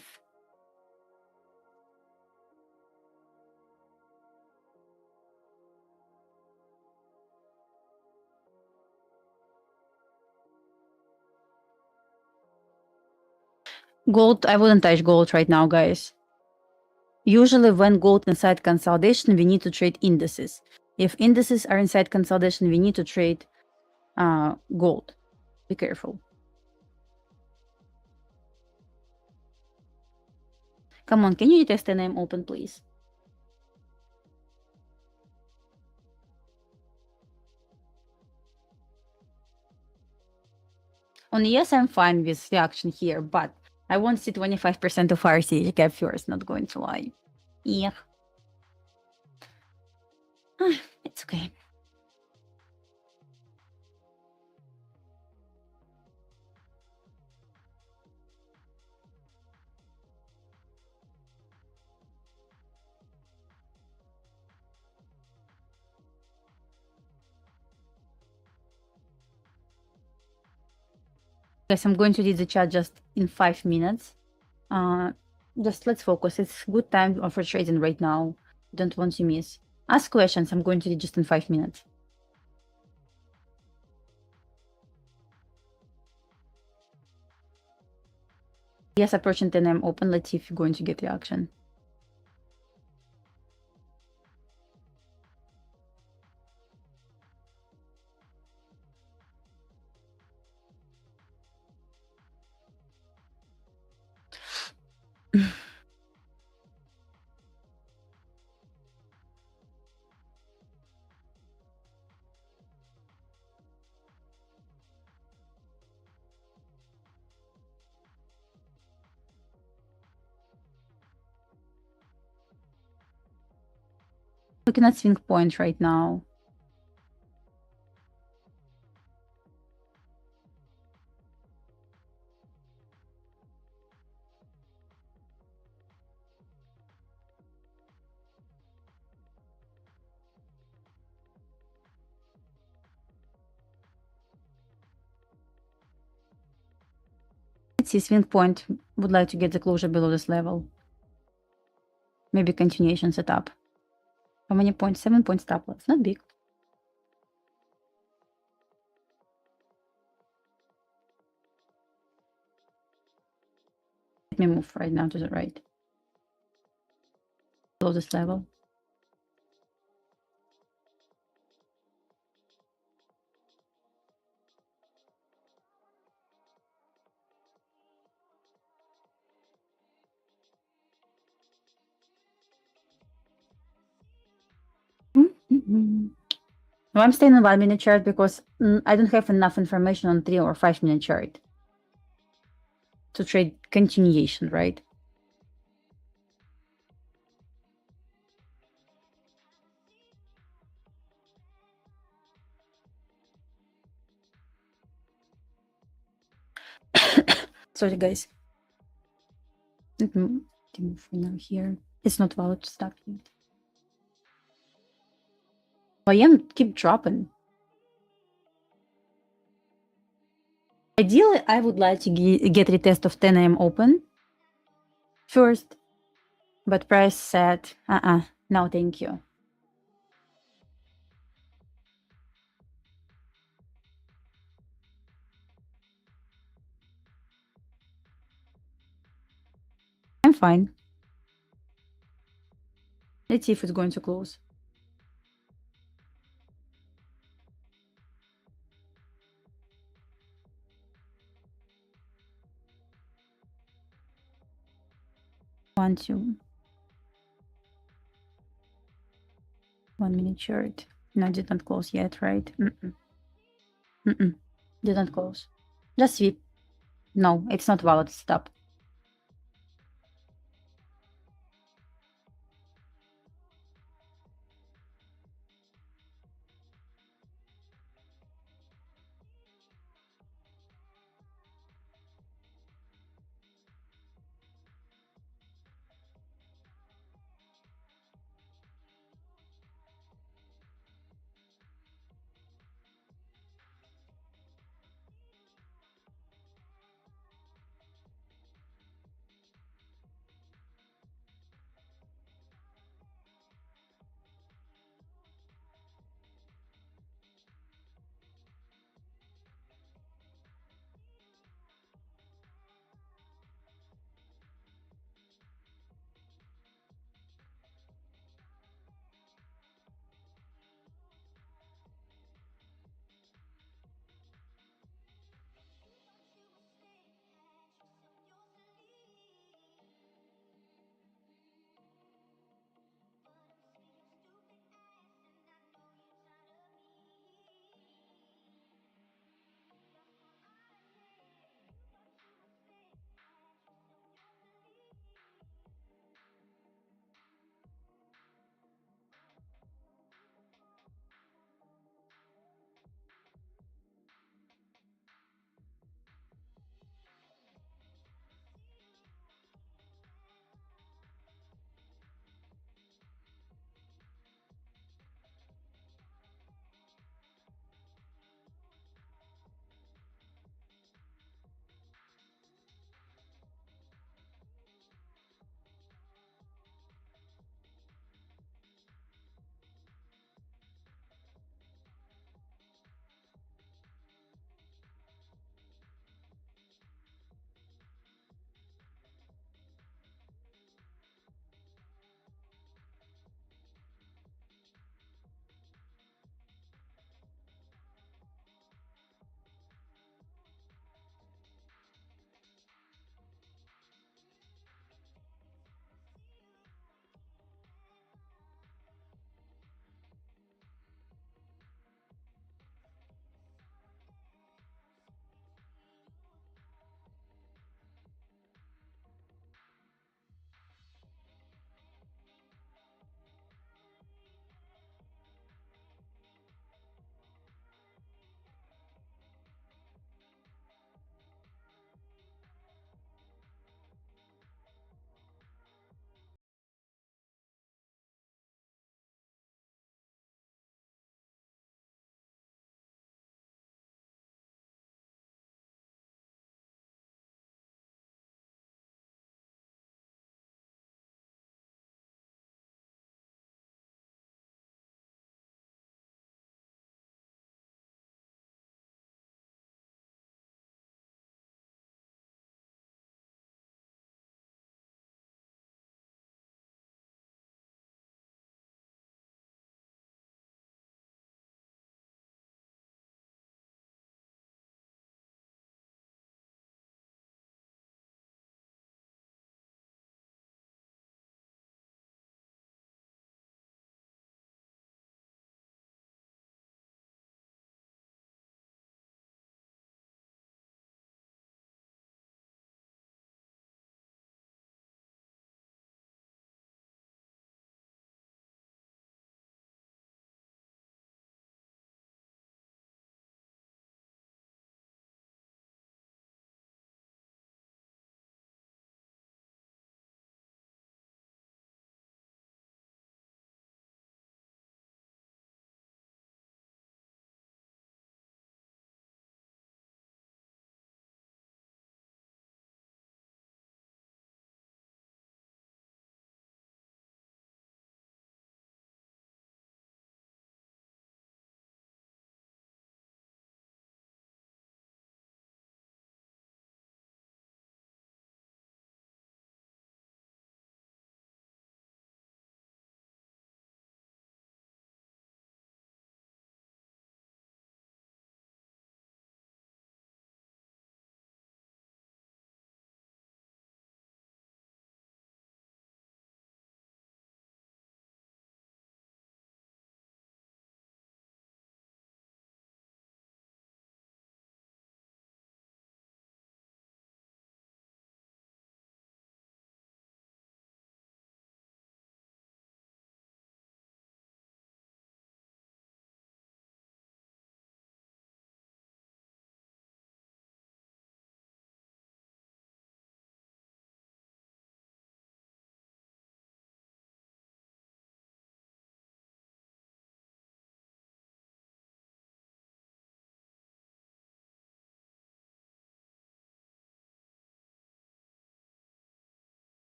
Gold, I wouldn't touch gold right now, guys. Usually when gold inside consolidation, we need to trade indices. If indices are inside consolidation, we need to trade gold. Be careful. Come on, can you test the name open, please? On yes, I'm fine with reaction here, but I want to see 25% of RTH gap first, not going to lie. Yeah. It's okay. Guys, I'm going to read the chat just in 5 minutes. Just let's focus. It's good time for trading right now. Don't want to miss. Ask questions. I'm going to read just in 5 minutes. Yes, approaching 10 a.m. open. Let's see if you're going to get reaction. Looking at swing point right now. Let's see, swing point would like to get the closure below this level. Maybe continuation setup. How many points? 7 points stop loss. Not big. Let me move right now to the right. Below this level. Well, I'm staying on 1-minute chart because I don't have enough information on 3 or 5-minute chart to trade continuation, right? Sorry, guys. Let me move for now here. It's not valid to stop yet. I am keep dropping. Ideally, I would like to get retest of 10 a.m. open first, but price said, no, thank you. I'm fine. Let's see if it's going to close. One, two. 1-minute chart. No, did not close yet, right? Didn't close. Just sweep. No, it's not valid. Stop.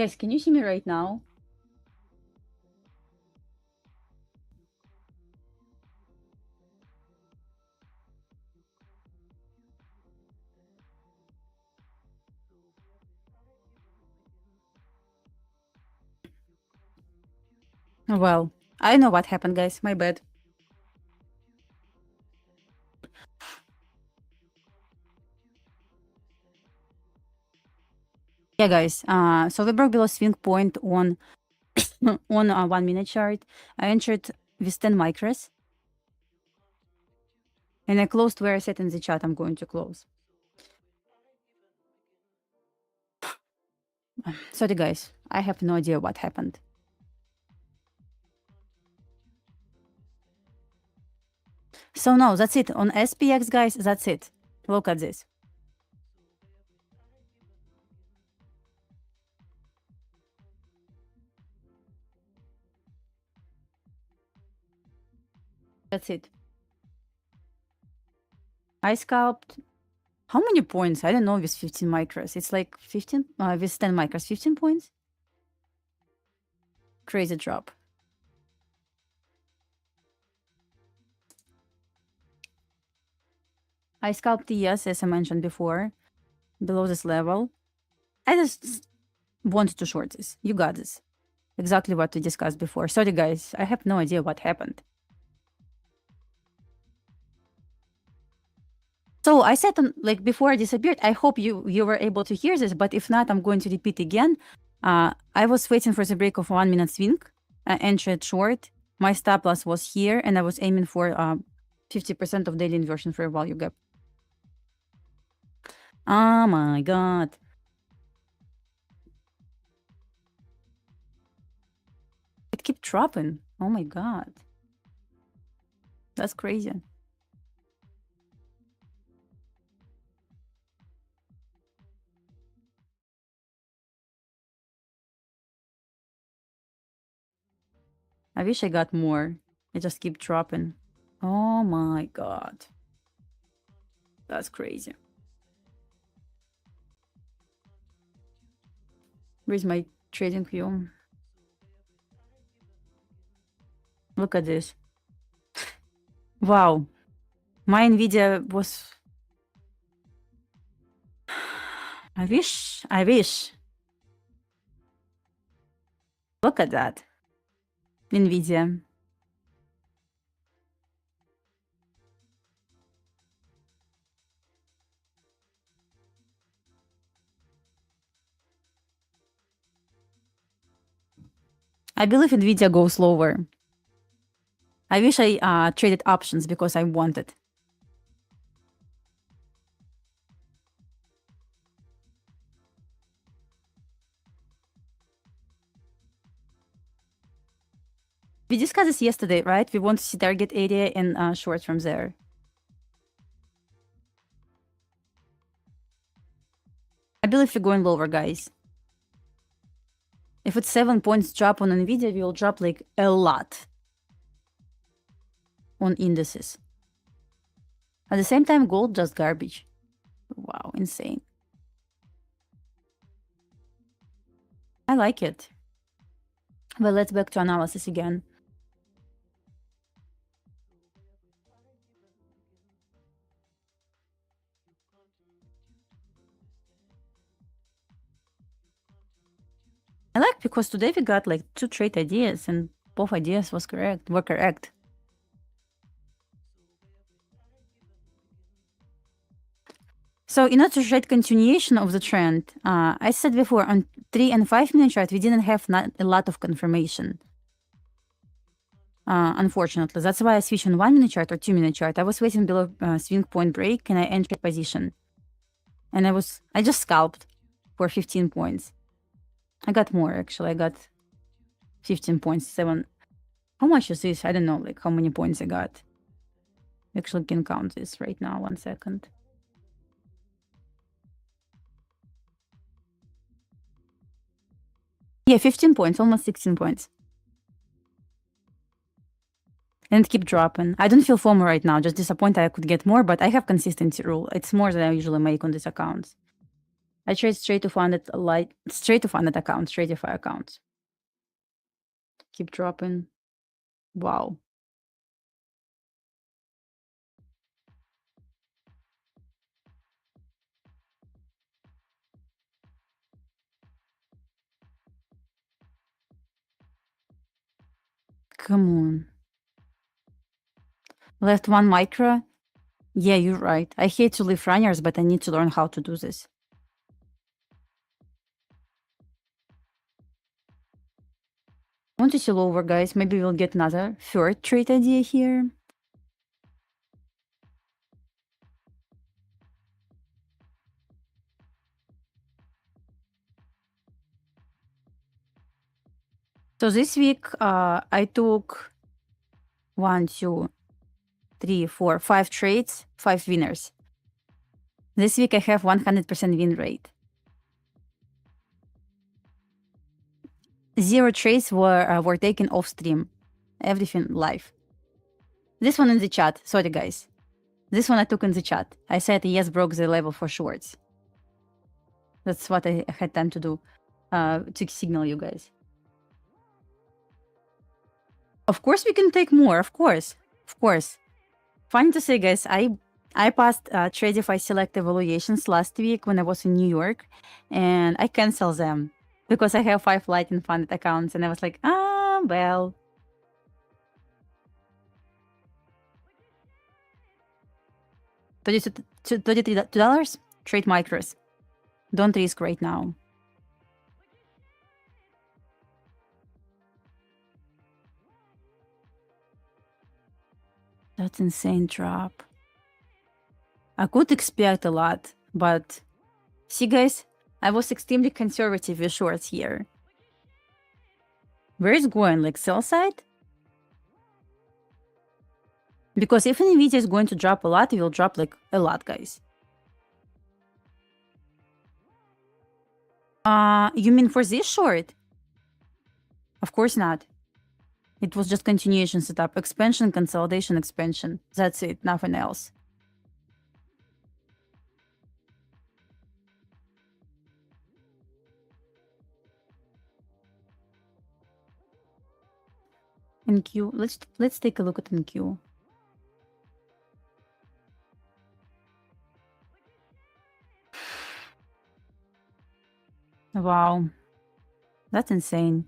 Guys, can you see me right now? Well, I know what happened, guys. My bad. Yeah, guys. So we broke below swing point on on a 1 minute chart. I entered with 10 micros, and I closed where I said in the chat I'm going to close. Sorry, guys. I have no idea what happened. So no, that's it. On SPX, guys, that's it. Look at this. That's it. I scalped. How many points? I don't know with 15 micros. It's like 15, with 10 micros, 15 points. Crazy drop. I scalped the ES, as I mentioned before, below this level. I just wanted to short this. You got this. Exactly what we discussed before. Sorry, guys. I have no idea what happened. So I said, like before I disappeared, I hope you were able to hear this, but if not, I'm going to repeat again. I was waiting for the break of 1 minute swing. I entered short. My stop loss was here, and I was aiming for 50% of daily inversion fair value gap. Oh my god. It kept dropping. Oh my god. That's crazy. I wish I got more. It just keep dropping. Oh my god. That's crazy. Where's my trading view? Look at this. Wow. My Nvidia was... I wish. Look at that. Nvidia. I believe Nvidia goes lower. I wish I traded options because I wanted. We discussed this yesterday, right? We want to see target area and short from there. I believe we're going lower, guys. If it's 7 points drop on Nvidia, we will drop like a lot on indices. At the same time, gold just garbage. Wow, insane. I like it. But let's back to analysis again. I like because today we got like 2 trade ideas and both ideas were correct. So in order to trade continuation of the trend, I said before on 3 and 5 minute chart, we didn't have a lot of confirmation. Unfortunately, that's why I switched on 1 minute chart or 2 minute chart. I was waiting below swing point break and I entered position. And I just scalped for 15 points. I got more actually. I got 15.7. How much is this? I don't know, like how many points I got. Actually can count this right now. 1 second. Yeah, 15 points, almost 16 points. And keep dropping. I don't feel FOMO right now, just disappointed I could get more, but I have consistency rule. It's more than I usually make on these accounts. I trade straight to funded accounts, Tradeify accounts. Keep dropping. Wow. Come on. Left one micro. Yeah, you're right. I hate to leave runners, but I need to learn how to do this. I want to see lower, guys. Maybe we'll get another third trade idea here. So this week, I took 1, 2, 3, 4, 5 trades, 5 winners. This week I have 100% win rate. 0 trades were taken off stream. Everything live. This one in the chat. Sorry, guys. This one I took in the chat. I said yes, broke the level for shorts. That's what I had time to do to signal you guys. Of course we can take more. Of course. Of course. Funny to say, guys, I passed Tradeify select evaluations last week when I was in New York, and I canceled them because I have 5 Lightning funded accounts, and I was like, well. $32 trade micros. Don't risk right now. That's insane drop. I could expect a lot, but see, guys, I was extremely conservative with shorts here. Where is it going? Like sell side? Because if Nvidia is going to drop a lot, it will drop like a lot, guys. You mean for this short? Of course not. It was just continuation setup, expansion, consolidation, expansion. That's it, nothing else. NQ, let's take a look at NQ. Wow, that's insane.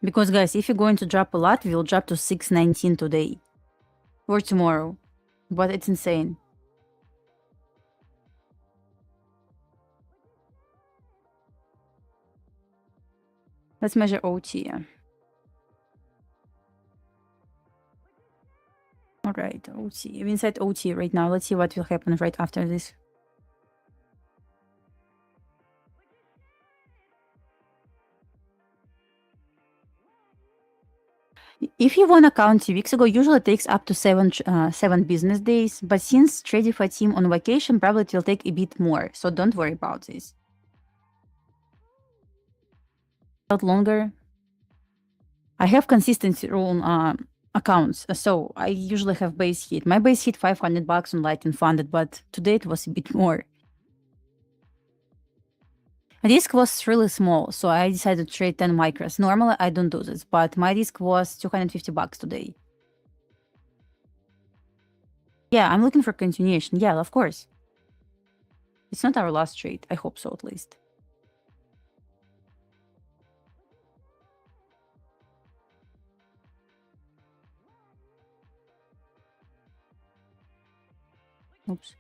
Because guys, if you're going to drop a lot, we will drop to 619 today or tomorrow. But it's insane. Let's measure OT. All right, OT. I'm inside OT right now. Let's see what will happen right after this. If you won account 2 weeks ago, usually it takes up to 7 business days. But since Tradeify team on vacation, probably it will take a bit more. So don't worry about this. Not longer. I have consistency rule on accounts, so I usually have base hit. My base hit $500 on Lightning funded, but today it was a bit more. Risk was really small, so I decided to trade 10 micros. Normally I don't do this, but my risk was $250 today. Yeah, I'm looking for continuation. Yeah, of course. It's not our last trade. I hope so, at least. Oops.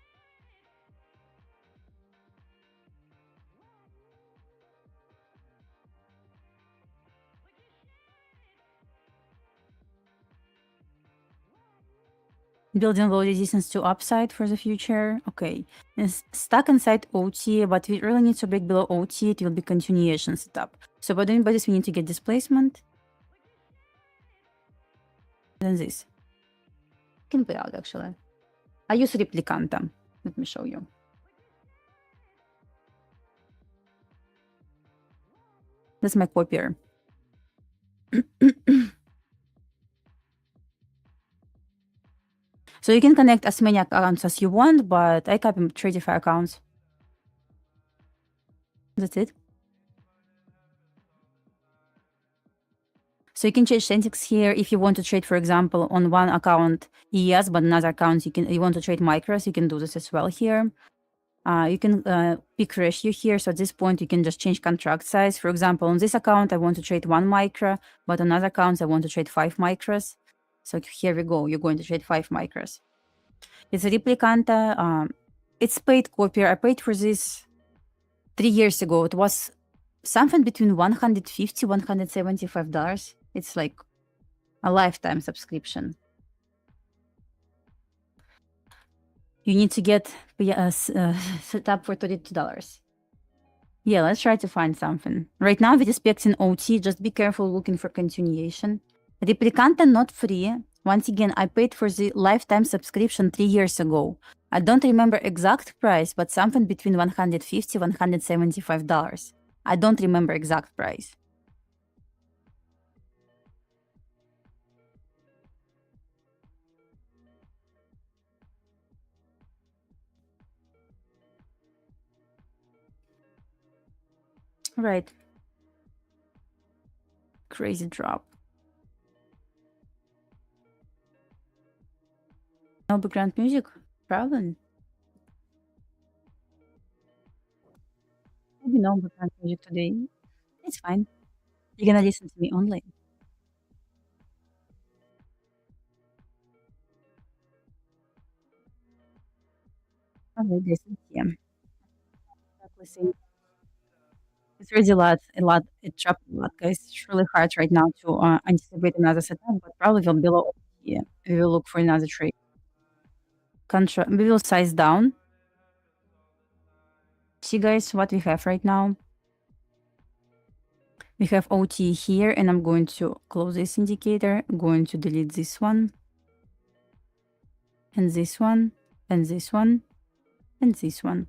Building low resistance to upside for the future. Okay. It's stuck inside OT, but we really need to break below OT. It will be continuation setup. So by doing this, we need to get displacement. Then this. Can put out actually. I use replicanta. Let me show you. That's my copier. So you can connect as many accounts as you want, but I copy Tradeify accounts. That's it. So you can change settings here if you want to trade, for example, on one account ES, but another account you want to trade micros, you can do this as well here. You can pick ratio here. So at this point, you can just change contract size. For example, on this account, I want to trade 1 micro, but on other accounts, I want to trade 5 micros. So here we go. You're going to trade 5 micros. It's a replicanta. It's paid copier. I paid for this 3 years ago. It was something between $150, $175. It's like a lifetime subscription. You need to get set up for $32. Yeah, let's try to find something. Right now, we're expecting OT. Just be careful looking for continuation. Replicanta not free. Once again, I paid for the lifetime subscription 3 years ago. I don't remember exact price, but something between $150, $175. I don't remember exact price. Right. Crazy drop. No background music? Problem? Maybe no background music today. It's fine. You're gonna listen to me only. Okay, listen. Yeah. Exactly same. It's really it dropped a lot, guys. It's really hard right now to anticipate another setup, but probably will below. Yeah, we will look for another trade. We will size down. See, guys, what we have right now. We have OT here, and I'm going to close this indicator. I'm going to delete this one, and this one, and this one, and this one.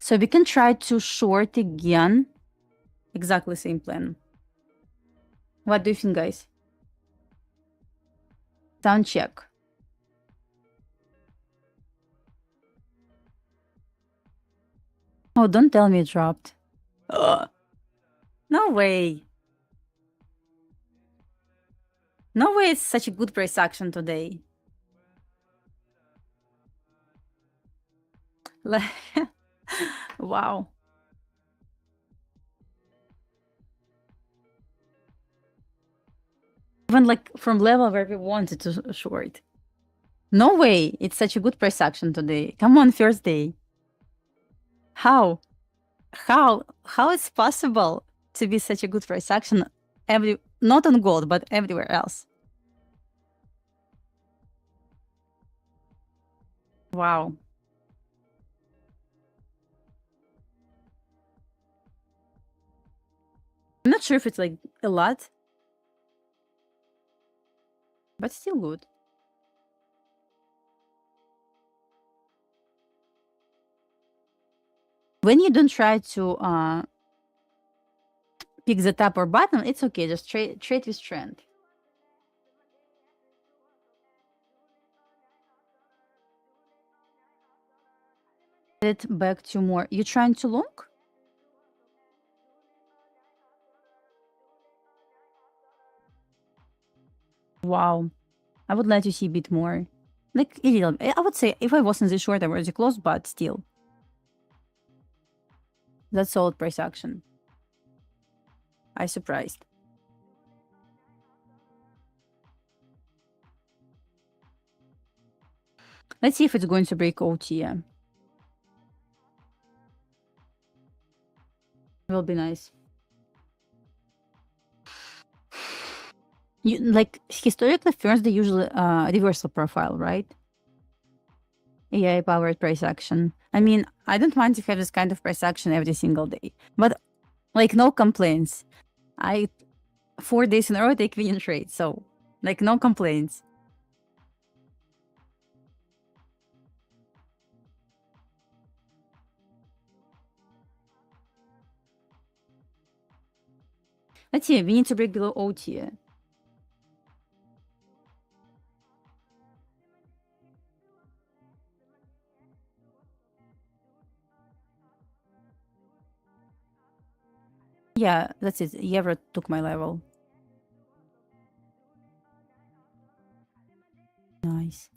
So we can try to short again. Exactly same plan. What do you think, guys? Sound check. Oh, don't tell me it dropped. Ugh. No way. No way it's such a good price action today. Like, wow. Even like from level where we wanted to short. No way it's such a good price action today. Come on, first day. How? How it's possible to be such a good price action not on gold, but everywhere else? Wow. I'm not sure if it's like a lot, but still good. When you don't try to pick the top or bottom, it's okay. Just trade with trend. It back to more. You trying to long? Wow. I would like to see a bit more. Like a little. I would say if I wasn't this short, I was close, but still. That's solid price action. I surprised. Let's see if it's going to break OT. Yeah. Will be nice. You like historically first they usually reversal profile, right? AI powered price action. I mean, I don't mind to have this kind of price action every single day, but like no complaints. I 4 days in a row take winning trade, so like no complaints. Let's see. We need to break below OT. Yeah, that's it. Euro took my level. Nice.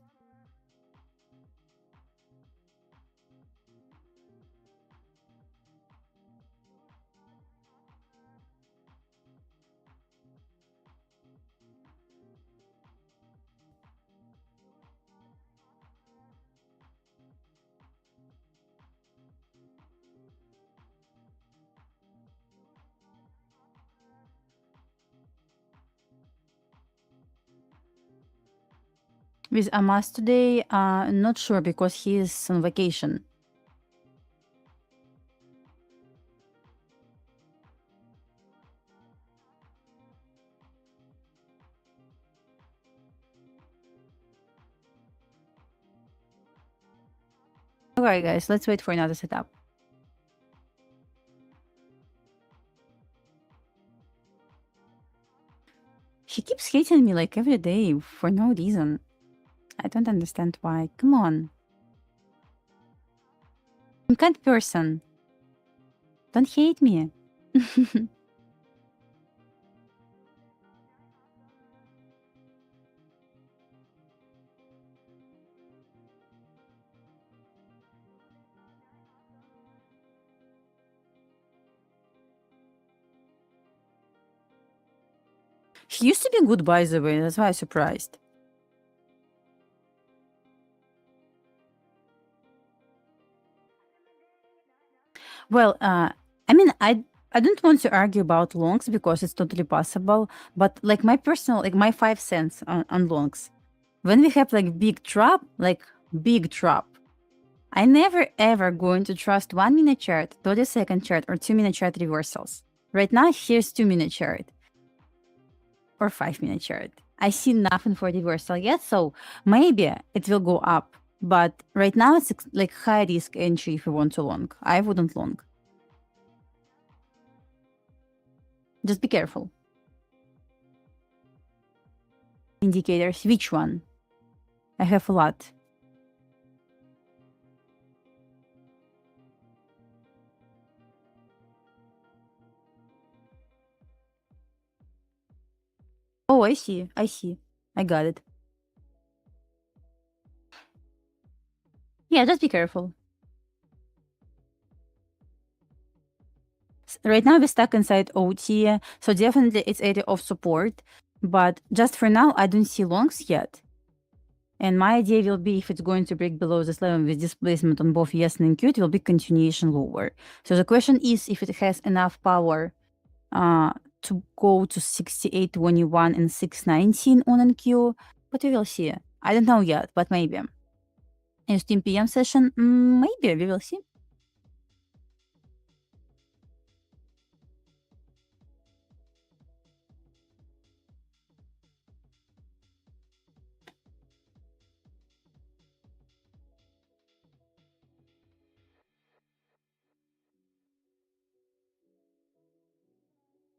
With Amas today, not sure because he is on vacation. Alright, guys, let's wait for another setup. He keeps hating me like every day for no reason. I don't understand why. Come on. I'm kind person. Don't hate me. He used to be good, by the way. That's why I'm surprised. Well, I mean, I don't want to argue about longs because it's totally possible. But like my personal, like my 5 cents on longs, when we have like big drop, I never ever going to trust 1 minute chart, 30-second chart, or 2 minute chart reversals. Right now, here's 2 minute chart or 5 minute chart. I see nothing for reversal yet, so maybe it will go up. But right now, it's like high risk entry if you want to long. I wouldn't long. Just be careful. Indicators, which one? I have a lot. Oh, I see. I got it. Yeah, just be careful. Right now we're stuck inside OT, so definitely it's area of support. But just for now, I don't see longs yet. And my idea will be if it's going to break below this level with displacement on both yes and NQ, it will be continuation lower. So the question is if it has enough power to go to 68.21 and 6.19 on NQ, but we will see. I don't know yet, but maybe. In Steam PM session, maybe we will see.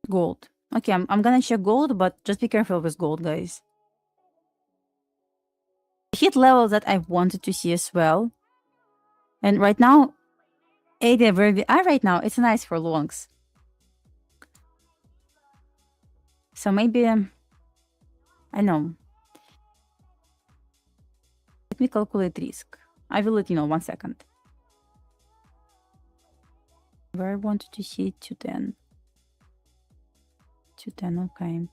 Gold. Okay, I'm gonna check gold, but just be careful with gold, guys. Hit level that I wanted to see as well. And right now, area where we are right now, it's nice for longs. So maybe, I know. Let me calculate risk. I will let you know 1 second. Where I wanted to see 210. 210, okay.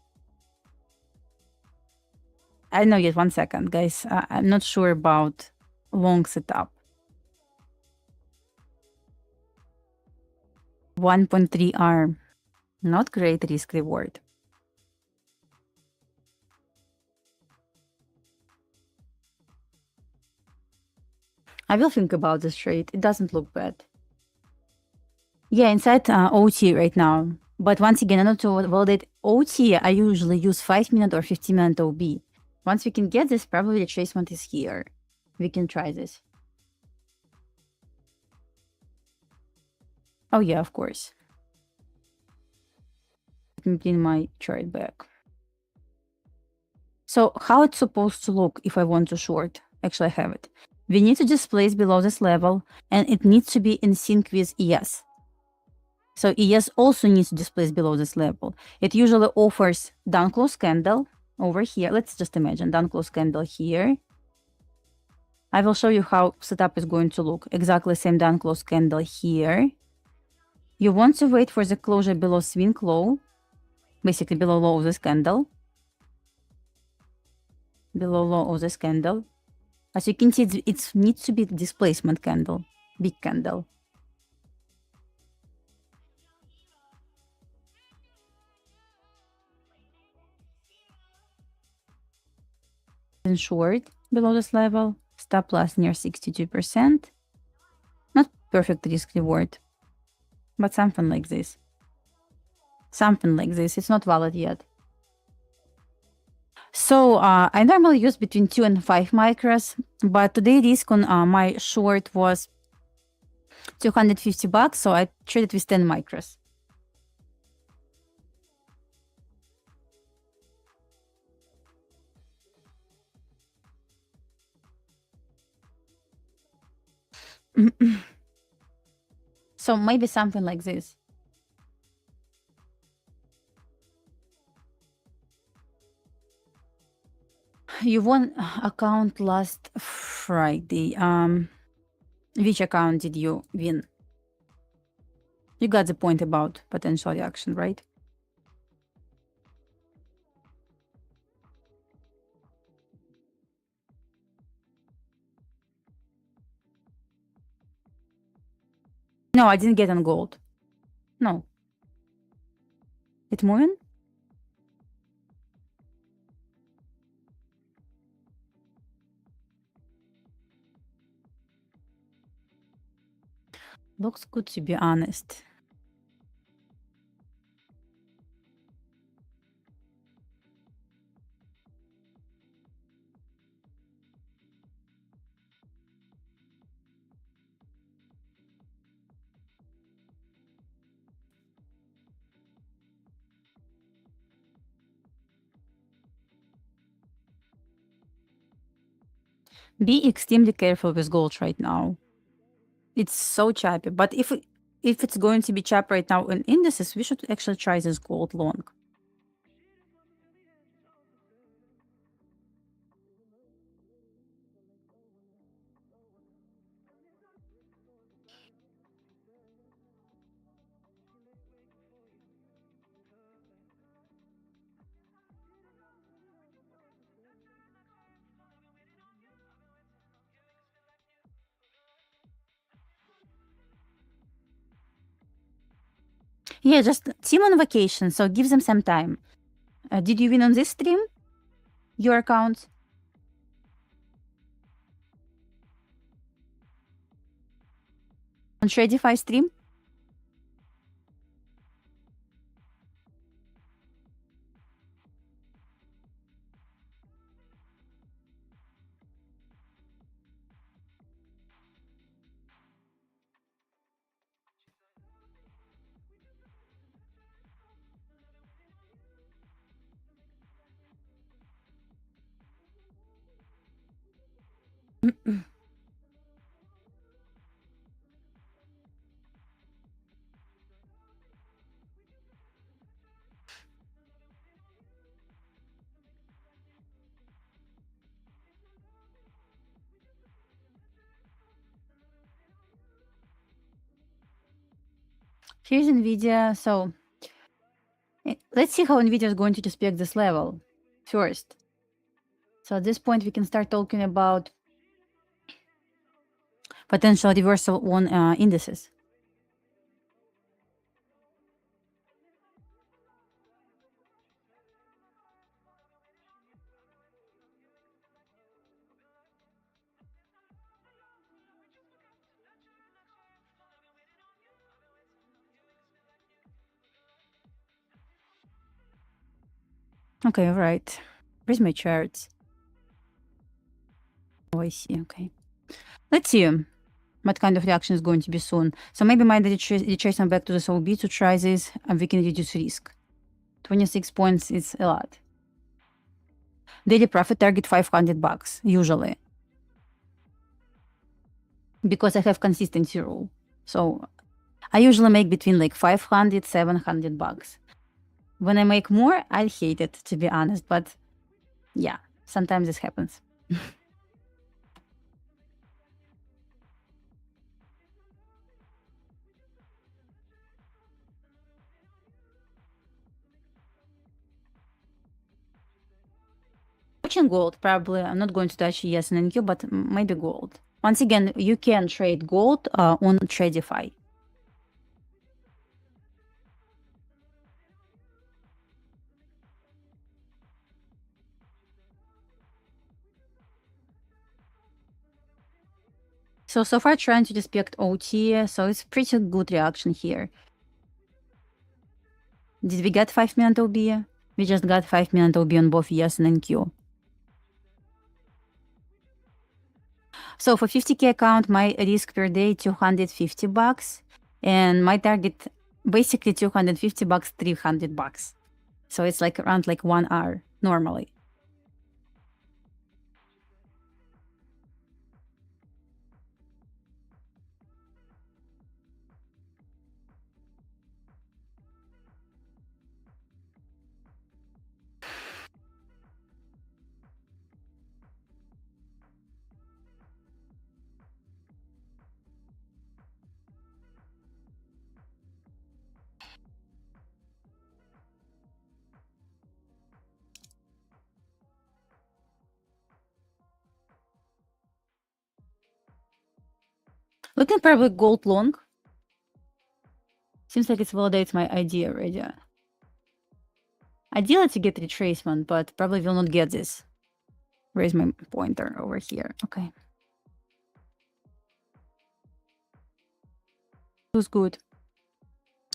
I don't know yet, 1 second, guys. I'm not sure about long setup. 1.3 R. Not great risk reward. I will think about this trade. It doesn't look bad. Yeah, inside OT right now. But once again, in order to validate OT, I usually use 5-minute or 15-minute OB. Once we can get this, probably the retracement is here. We can try this. Oh yeah, of course. Let me clean my chart back. So how it's supposed to look if I want to short? Actually, I have it. We need to displace below this level, and it needs to be in sync with ES. So ES also needs to displace below this level. It usually offers down close candle over here. Let's just imagine down close candle here. I will show you how setup is going to look. Exactly same down close candle here. You want to wait for the closure below swing low, basically below low of this candle. Below low of this candle. As you can see, it needs to be displacement candle, big candle. In short, below this level, stop loss near 62%. Not perfect risk reward, but something like this. Something like this. It's not valid yet. So I normally use between 2 and 5 micros, but today risk on my short was $250, so I traded with 10 micros. So maybe something like this. You won account last Friday. Which account did you win? You got the point about potential reaction, right? No, I didn't get on gold. No. It moving? Looks good, to be honest. Be extremely careful with gold right now. It's so choppy. But if it's going to be choppy right now in indices, we should actually try this gold long. Yeah, just team on vacation, so give them some time. Did you win on this stream? Your account? On Tradeify stream? Here's NVIDIA. So let's see how NVIDIA is going to respect this level first. So at this point, we can start talking about potential reversal on indices. Okay, all right. Where's my charts? Oh, I see. Okay. Let's see what kind of reaction is going to be soon. So maybe might retrace back to the OB to try this, and we can reduce risk. 26 points is a lot. Daily profit target $500 usually, because I have consistency rule. So I usually make between like 500, 700 bucks. When I make more, I hate it, to be honest, but yeah, sometimes this happens. Watching gold, probably. I'm not going to touch yes and NQ, but maybe gold. Once again, you can trade gold on Tradeify. So far trying to respect OT, so it's pretty good reaction here. Did we get 5-minute OB? We just got 5-minute OB on both yes and NQ. So for 50K account, my risk per day, 250 bucks. And my target, basically 250 bucks, 300 bucks. So it's like around like 1 hour normally. Looking probably gold long. Seems like it validates my idea already. Ideally to get retracement, but probably will not get this. Where's my pointer? Over here. Okay. Feels good.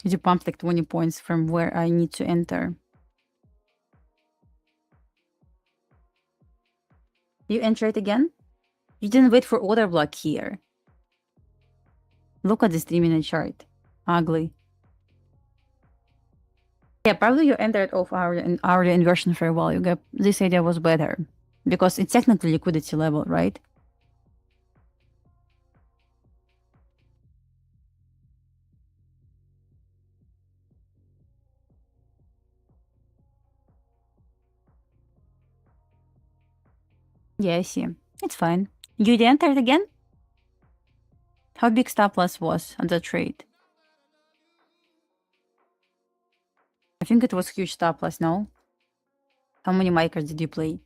You pumped like 20 points from where I need to enter. You enter it again? You didn't wait for order block here. Look at this 3-minute chart. Ugly. Yeah, probably you entered off our inversion very well. You got this idea was better. Because it's technically liquidity level, right? Yeah, I see. It's fine. You entered again? How big stop loss was on the trade? I think it was huge stop loss, no? How many micros did you play?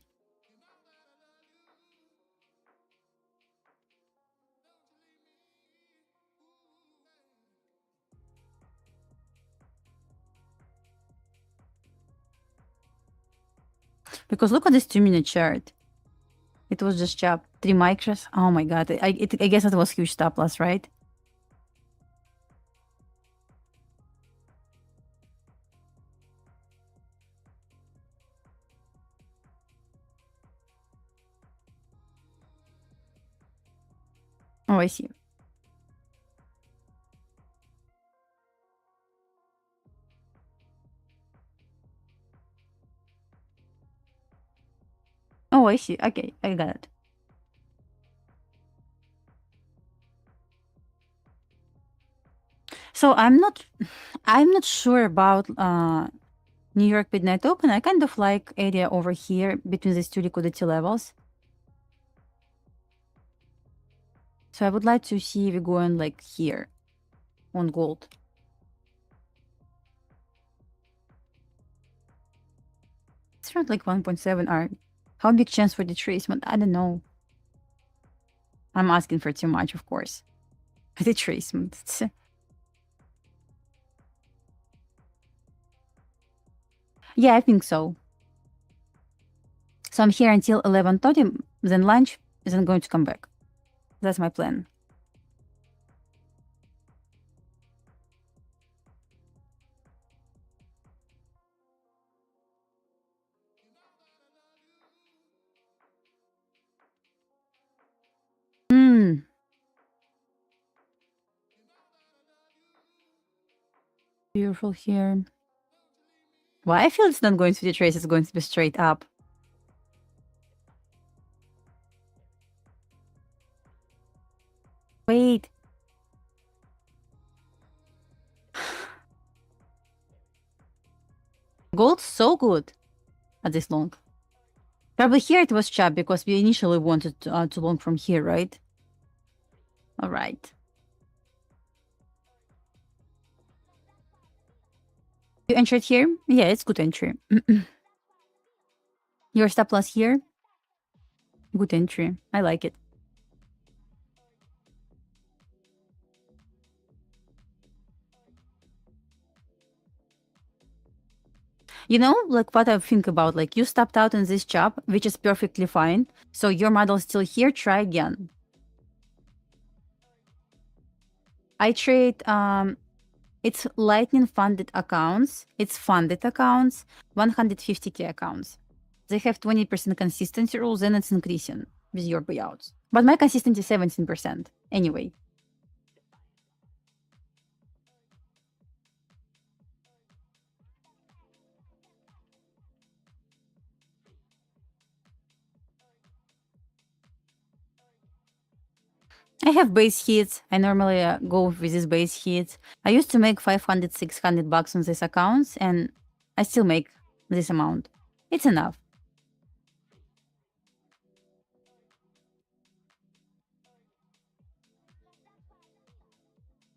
Because look at this 2-minute chart. It was just chopped. 3 micros. Oh my god. I guess it was huge stop loss, right? Oh, I see. Oh, I see. Okay, I got it. So I'm not sure about New York Midnight Open. I kind of like area over here between these two liquidity levels. So I would like to see if we're going like here on gold. It's around like 1.7 R. How big chance for retracement? I don't know. I'm asking for too much, of course. Retracement. Yeah, I think so. So I'm here until 11:30, then lunch, then going to come back. That's my plan. Hmm. Beautiful here. Well, I feel it's not going to be retrace, it's going to be straight up. Wait. Gold so good at this long. Probably here it was chop because we initially wanted to long from here, right? All right. You entered here? Yeah, it's good entry. Your stop loss here? Good entry. I like it. You know, like what I think about, like you stopped out in this chop, which is perfectly fine. So your model's still here, try again. I trade, it's Lightning funded accounts. It's funded accounts, 150K accounts. They have 20% consistency rule, then it's increasing with your payouts. But my consistency is 17%. Anyway. I have base hits. I normally go with these base hits. I used to make 500, 600 bucks on these accounts, and I still make this amount. It's enough.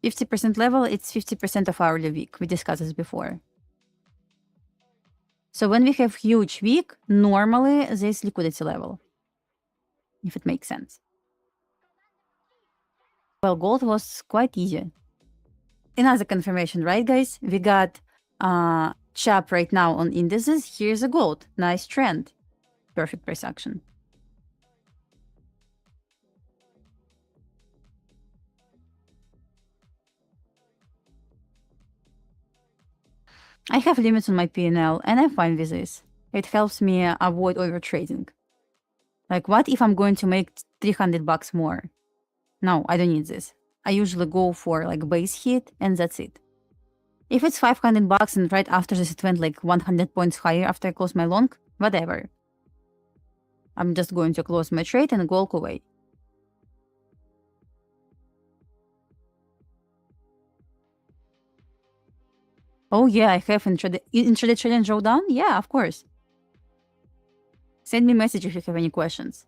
%50 level, it's 50% of hourly week. We discussed this before. So when we have huge week, normally this liquidity level, if it makes sense. Well, gold was quite easy. Another confirmation, right, guys? We got chop right now on indices. Here's a gold. Nice trend. Perfect price action. I have limits on my P&L, and I'm fine with this. It helps me avoid over trading. Like, what if I'm going to make 300 bucks more? No, I don't need this. I usually go for like base hit, and that's it. If it's 500 bucks and right after this it went like 100 points higher after I close my long, whatever. I'm just going to close my trade and walk away. Oh yeah, I have intraday trading drawdown? Yeah, of course. Send me a message if you have any questions.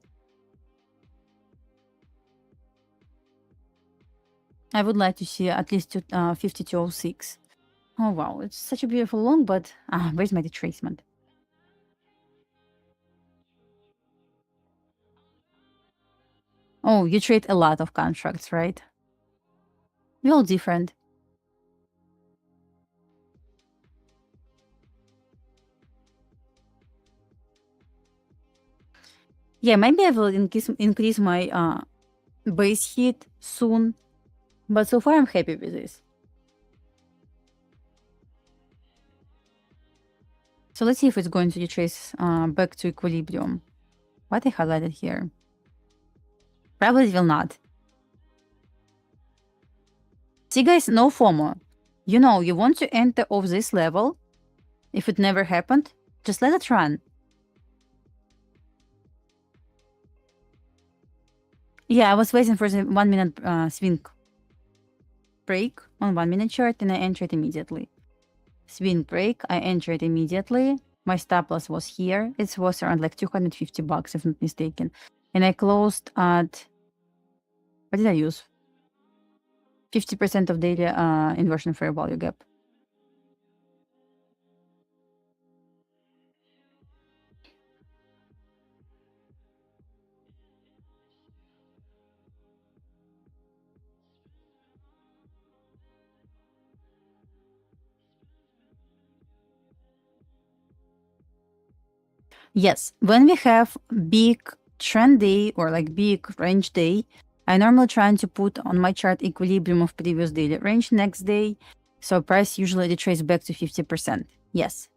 I would like to see at least 5206. Oh wow, it's such a beautiful long, but where's my retracement? Oh, you trade a lot of contracts, right? We're all different. Yeah, maybe I will increase my base hit soon, but so far I'm happy with this. So let's see if it's going to retrace back to equilibrium. What I highlighted here? Probably it will not. See guys, no FOMO. You know, you want to enter off this level. If it never happened, just let it run. Yeah, I was waiting for the 1 minute swing break on 1 minute chart and I entered immediately. Swing break, I entered immediately. My stop loss was here. It was around like 250 bucks, if not mistaken. And I closed at, what did I use? 50% of daily inversion fair value gap. Yes, when we have big trend day or like big range day, I normally try to put on my chart equilibrium of previous daily range next day. So price usually retraces back to 50%. Yes.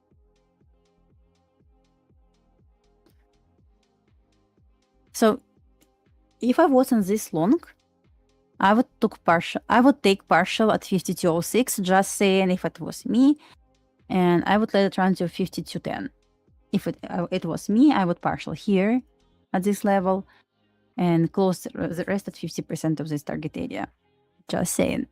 So if I wasn't this long, I would take partial at 5206, just saying if it was me, and I would let it run to 5210. If it was me, I would partial here at this level and close the rest at 50% of this target area. Just saying.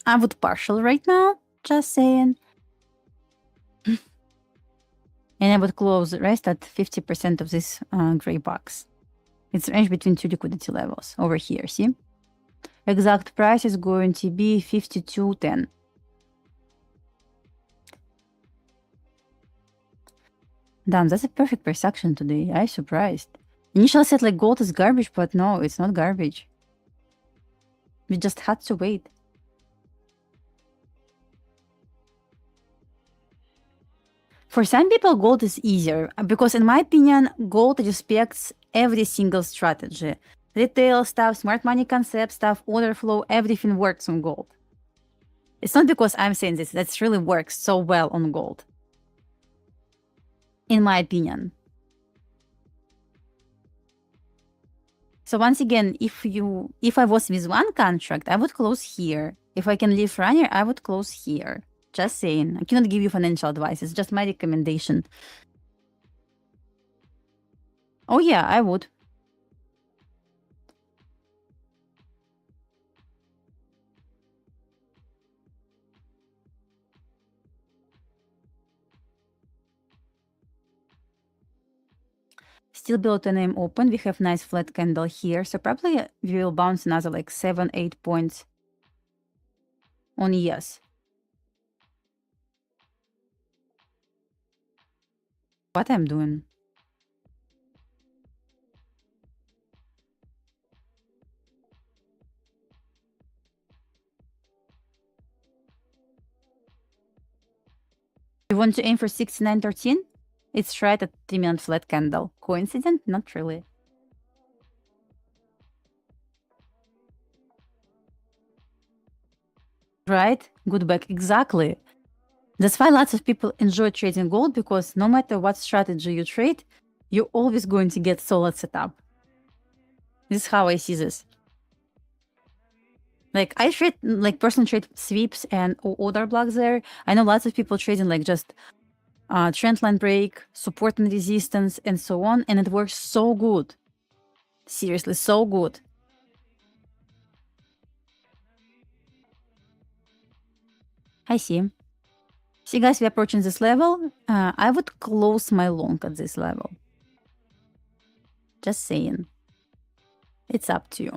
I would partial right now, just saying. And I would close the rest at 50% of this gray box. It's range between two liquidity levels over here, see? Exact price is going to be 52.10. Damn, that's a perfect price action today. I'm surprised. Initially I said like gold is garbage, but no, it's not garbage. We just had to wait. For some people, gold is easier because, in my opinion, gold respects every single strategy. Retail stuff, smart money concept stuff, order flow, everything works on gold. It's not because I'm saying this, that really works so well on gold. In my opinion. So once again, if I was with one contract, I would close here. If I can leave runner, I would close here. Just saying. I cannot give you financial advice. It's just my recommendation. Oh yeah, I would. Still below 10 AM open. We have nice flat candle here. So probably we will bounce another like 7-8 points on yes. What I'm doing? You want to aim for 69.13? It's right at 3-minute flat candle. Coincident? Not really. Right? Good back. Exactly. That's why lots of people enjoy trading gold, because no matter what strategy you trade, you're always going to get solid setup. This is how I see this. Like I trade, like personally trade sweeps and order blocks there. I know lots of people trading like just trend line break, support and resistance, and so on, and it works so good. Seriously, so good. I see. See, guys, we're approaching this level. I would close my long at this level. Just saying. It's up to you.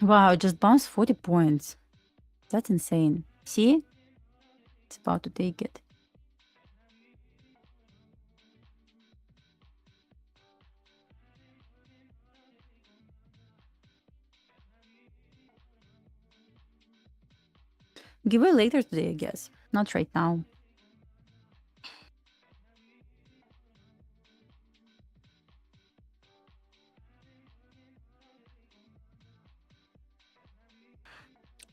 Wow, it just bounced 40 points. That's insane. See? It's about to take it. Giveaway later today, I guess. Not right now.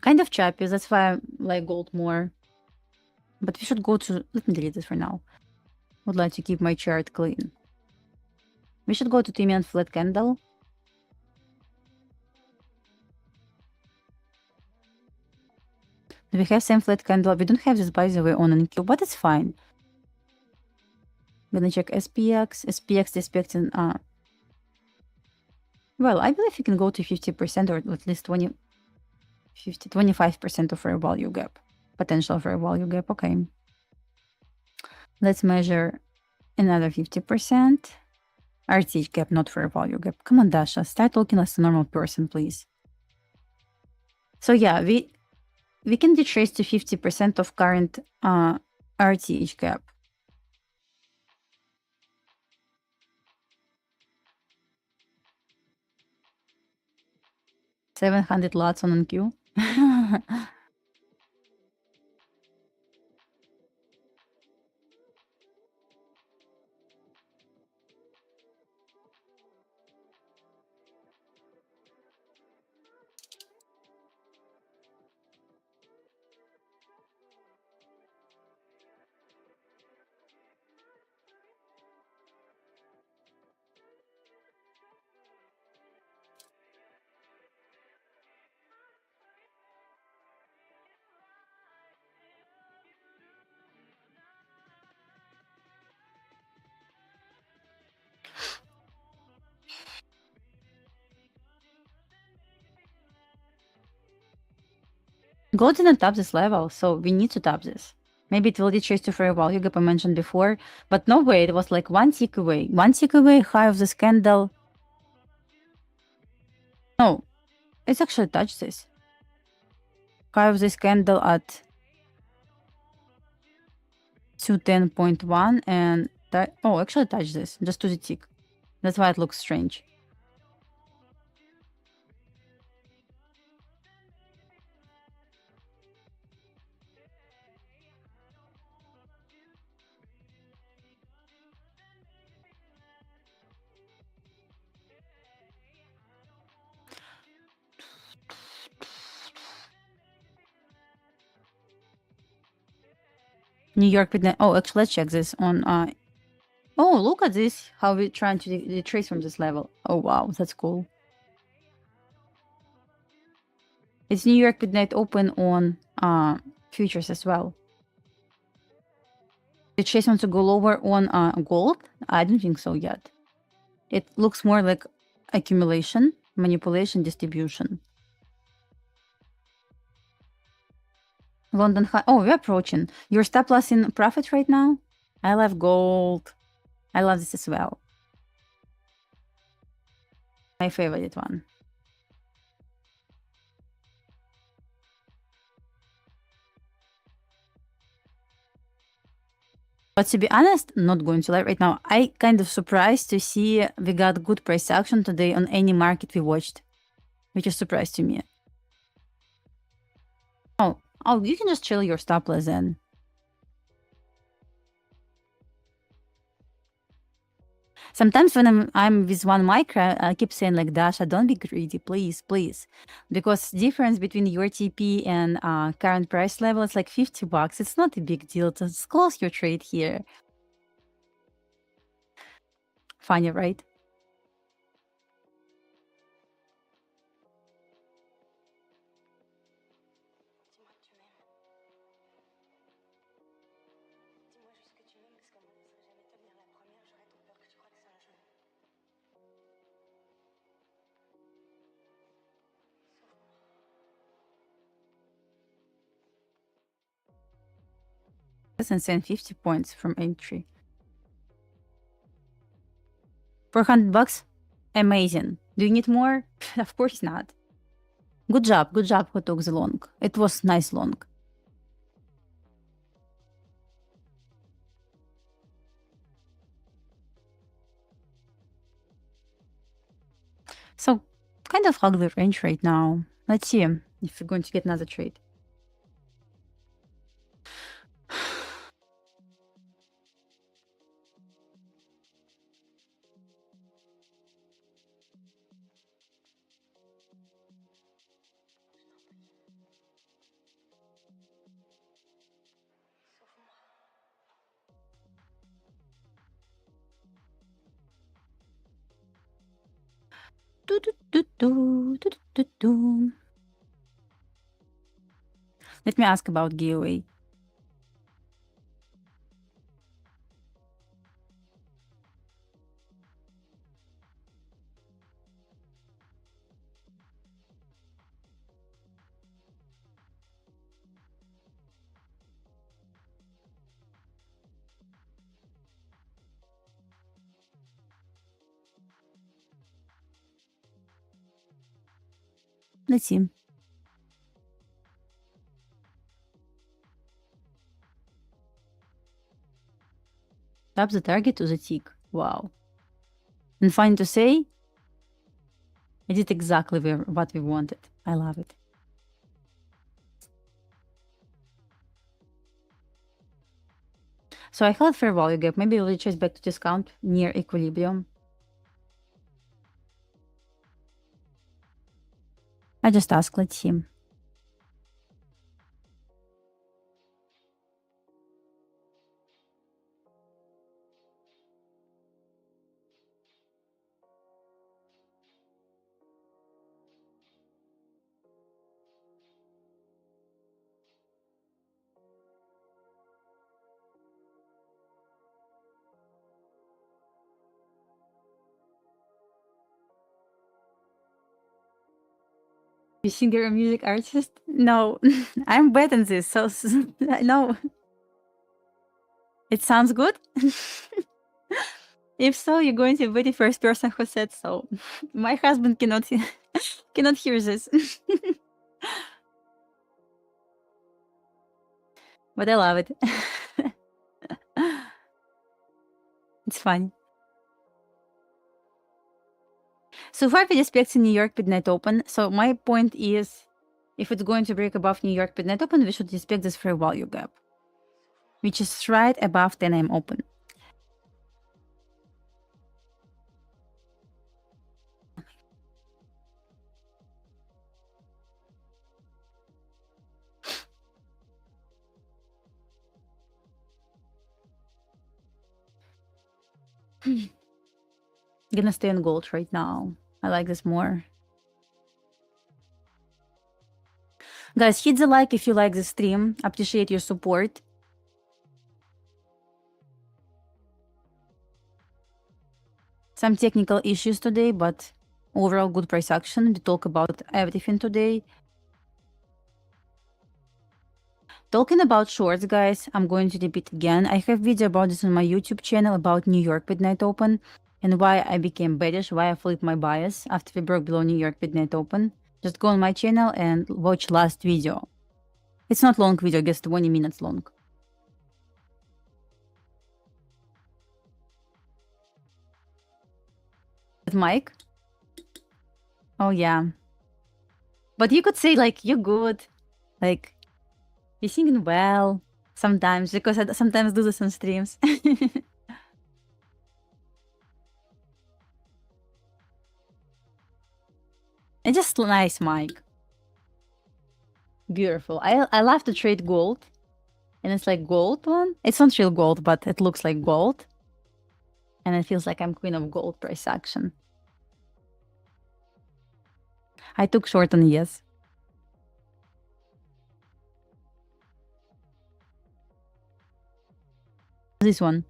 Kind of choppy, that's why I like gold more. But we should go to... Let me delete this for now. Would like to keep my chart clean. We should go to Timian flat candle. Do we have same flat candle? We don't have this, by the way, on NQ, but it's fine. I'm gonna check SPX. SPX expecting... Well, I believe you can go to 50% or at least 25% of fair value gap. Potential fair value gap, okay. Let's measure another 50%. RTH gap, not fair value gap. Come on, Dasha, start looking like a normal person, please. So yeah, we can retrace to 50% of current RTH gap. 700 lots on NQ. Gold didn't tap this level, so we need to tap this. Maybe it will retrace to fair value gap I mentioned before, but no way, it was like one tick away. One tick away, high of this candle. No, it's actually touched this. High of this candle at 210.1 and that, oh, actually touched this, just to the tick. That's why it looks strange. New York with oh, actually, let's check this on. Oh, look at this! How we're trying to retrace from this level. Oh wow, that's cool. It's New York Midnight Open on futures as well. Did Chase want to go lower on gold? I don't think so yet. It looks more like accumulation, manipulation, distribution. London high. Oh, we're approaching. Your stop loss in profit right now? I love gold. I love this as well. My favorite one. But to be honest, not going to lie right now. I kind of surprised to see we got good price action today on any market we watched, which is surprise to me. Oh, you can just chill your stop loss then. Sometimes when I'm with one micro, I keep saying like, Dasha, don't be greedy, please, please. Because difference between your TP and current price level is like $50. It's not a big deal. Just close your trade here. Funny, right? That's insane. 50 points from entry. $400? Amazing. Do you need more? Of course not. Good job who took the long. It was nice long. So, kind of ugly range right now. Let's see if we're going to get another trade. Let me ask about giveaway. Let's see. Tap the target to the tick. Wow. And fine to say, I did exactly what we wanted. I love it. So I held fair value gap. Maybe we'll retrace back to discount near equilibrium. I just ask, let's see. You singer or music artist? No, I'm bad in this. So no, it sounds good. If so, you're going to be the first person who said so. My husband cannot cannot hear this, but I love it. It's fun. So far, we expect New York midnight open. So my point is, if it's going to break above New York midnight open, we should expect this fair value gap, which is right above 10 a.m. open. Gonna stay on gold right now. I like this more. Guys, hit the like if you like the stream. Appreciate your support. Some technical issues today, but overall good price action. We talk about everything today. Talking about shorts, guys, I'm going to repeat again. I have video about this on my YouTube channel about New York midnight open and why I became bearish, why I flipped my bias after we broke below New York midnight open. Just go on my channel and watch last video. It's not long video, just 20 minutes long. But Mike? Oh yeah. But you could say like, you're good. Like, you're singing well sometimes, because I sometimes do this on streams. It's just nice, Mike. Beautiful. I love to trade gold. And it's like gold one. It's not real gold, but it looks like gold. And it feels like I'm queen of gold price action. I took short on yes. This one.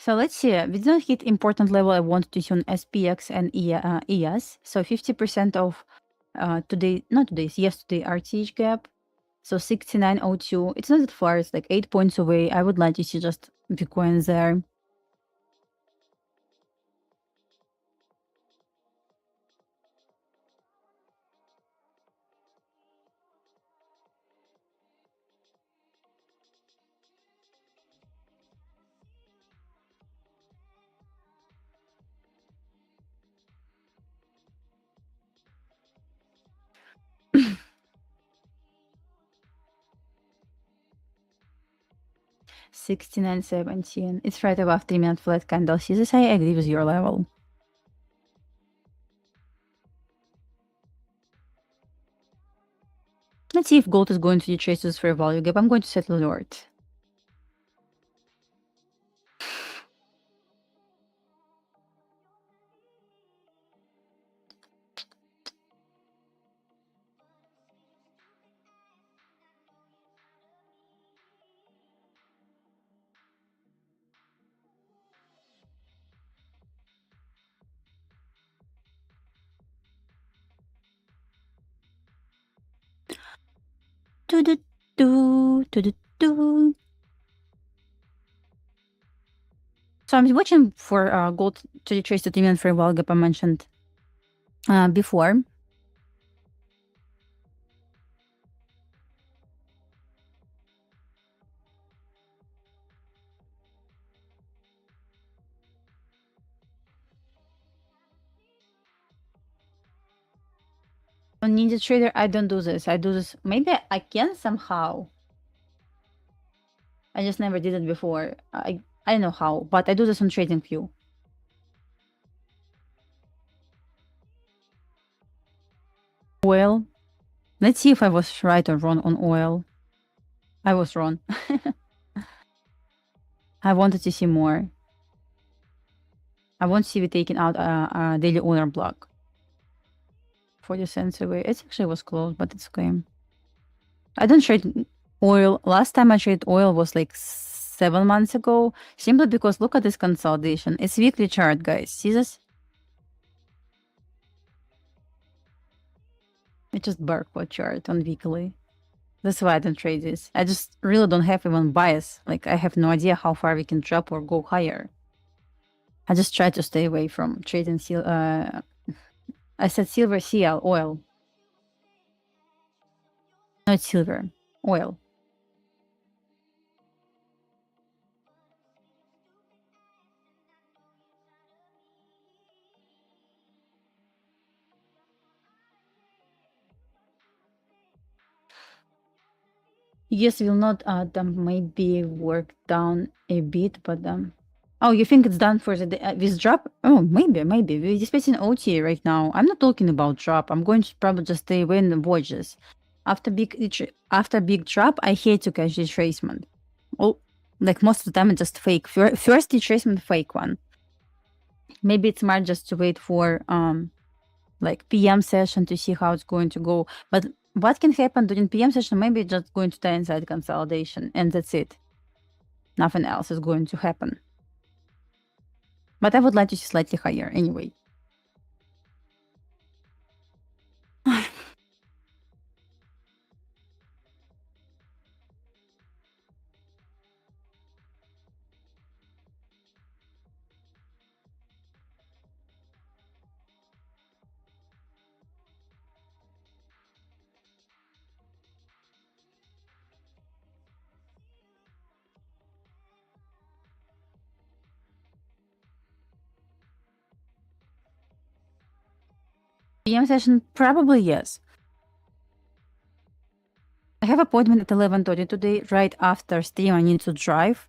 So let's see. We didn't hit important level I wanted to see on SPX and ES. So 50% of yesterday RTH gap. So 69.02. It's not that far. It's like 8 points away. I would like to see just Bitcoin there. $69.17. It's right above 3-minute flat candle. See this? I agree with your level. Let's see if gold is going to retrace this fair value gap. I'm going to set alert. So I'm watching for gold to retrace the 3-minute fair value gap I mentioned before. On Ninja Trader, I don't do this. I do this. Maybe I can somehow. I just never did it before. I don't know how, but I do this on TradingView. Oil. Let's see if I was right or wrong on oil. I was wrong. I wanted to see more. I want to see we taking out a daily owner block. 40 cents away. It actually was close, but it's okay. I don't trade oil. Last time I traded oil was like 7 months ago. Simply because look at this consolidation. It's weekly chart, guys. See this? It's just barcode chart on weekly. That's why I don't trade this. I just really don't have even bias. Like I have no idea how far we can drop or go higher. I just try to stay away from trading I said silver, CL, oil. Not silver, oil. Yes, will not maybe work down a bit, but oh, you think it's done for the day, this drop? Oh, maybe. We're expecting OT right now. I'm not talking about drop. I'm going to probably just stay away in the watches. After big drop, I hate to catch retracement. Oh, like most of the time, it's just fake. First retracement, fake one. Maybe it's smart just to wait for like PM session to see how it's going to go. But what can happen during PM session? Maybe it's just going to die inside consolidation, and that's it. Nothing else is going to happen. But I would like to see slightly higher anyway. PM session, probably yes. I have appointment at 11:30 today, right after stream. I need to drive.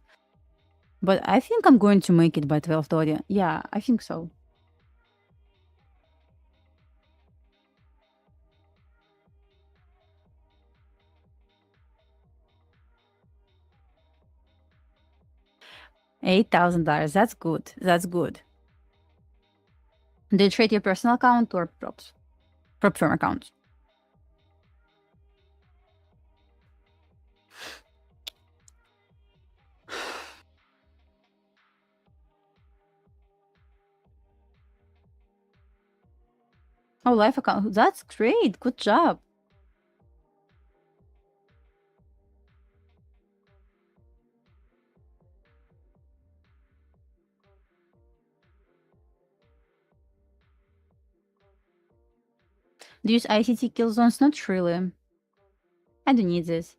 But I think I'm going to make it by 12:30. Yeah, I think so. $8,000. That's good. That's good. Do you trade your personal account or props? Prop firm account. Oh, life account. That's great. Good job. Do you use ICT kill zones? Not really. I don't need this.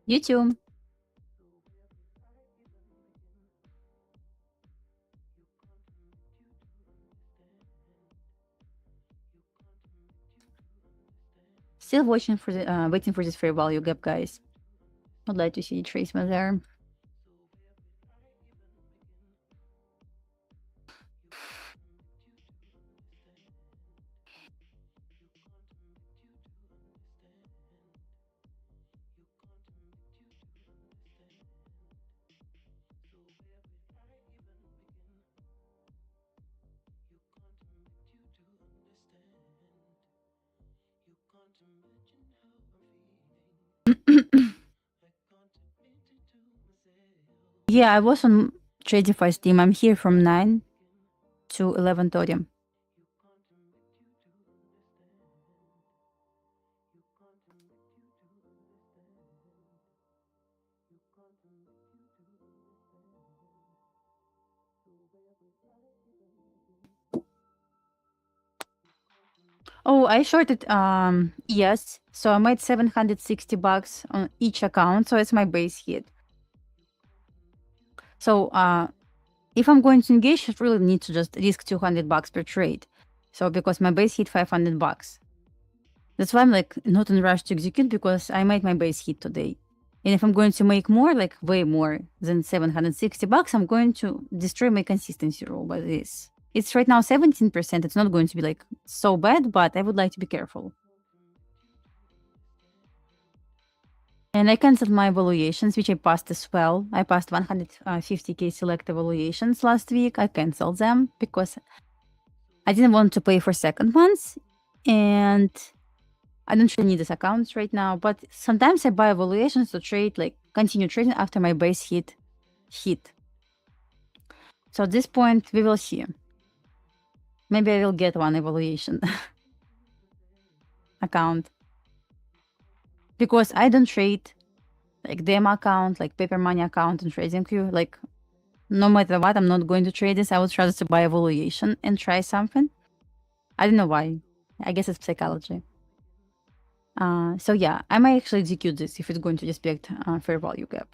You too. Still watching for the waiting for this fair value gap, guys. I'd like to see tracement there. Yeah, I was on Tradeify team. I'm here from 9 to 11:30. Oh, I shorted yes. So I made $760 on each account. So it's my base hit. So if I'm going to engage, I really need to just risk $200 per trade. So because my base hit $500. That's why I'm like not in a rush to execute because I made my base hit today. And if I'm going to make more, like way more than $760, I'm going to destroy my consistency rule by this. It's right now 17%. It's not going to be like so bad, but I would like to be careful. And I canceled my evaluations, which I passed as well. I passed 150K select evaluations last week. I canceled them because I didn't want to pay for second ones. And I don't really need these accounts right now. But sometimes I buy evaluations to trade, like continue trading after my base hit. So at this point, we will see. Maybe I will get one evaluation account. Because I don't trade like demo account, like paper money account and TradingView. Like no matter what, I'm not going to trade this. I would rather to buy evaluation and try something. I don't know why. I guess it's psychology. So yeah, I might actually execute this if it's going to respect fair value gap.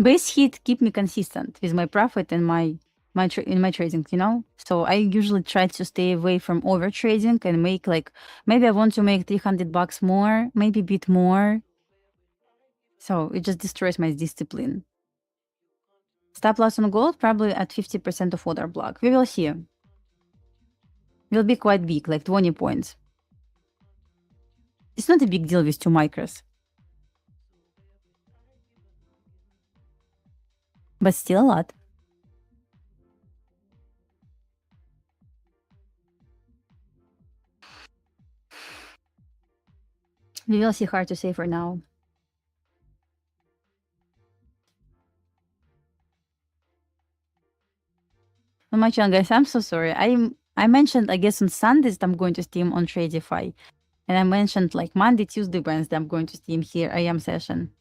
Base hit keep me consistent with my profit and in my trading, you know. So I usually try to stay away from over trading and make like maybe I want to make $300 more, maybe a bit more. So it just destroys my discipline. Stop loss on gold probably at 50% of order block. We will see. Will be quite big, like 20 points. It's not a big deal with 2 micros. But still a lot. We will see, hard to say for now. On my channel, guys, I'm so sorry. I mentioned, I guess, on Sundays that I'm going to stream on Tradeify. And I mentioned like Monday, Tuesday, Wednesday, I'm going to stream here AM session.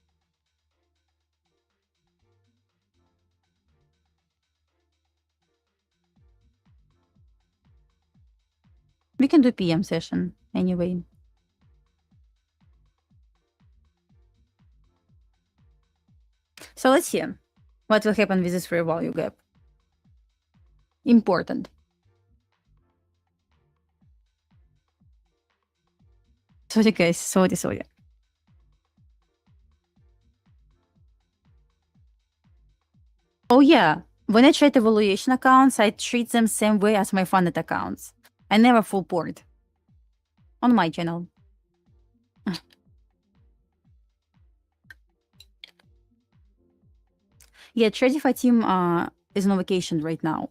We can do PM session anyway. So let's see what will happen with this fair value gap. Important. Sorry, guys. Sorry. Oh, yeah. When I trade evaluation accounts, I treat them same way as my funded accounts. I never full port. On my channel. Yeah, Tradeify team is on vacation right now.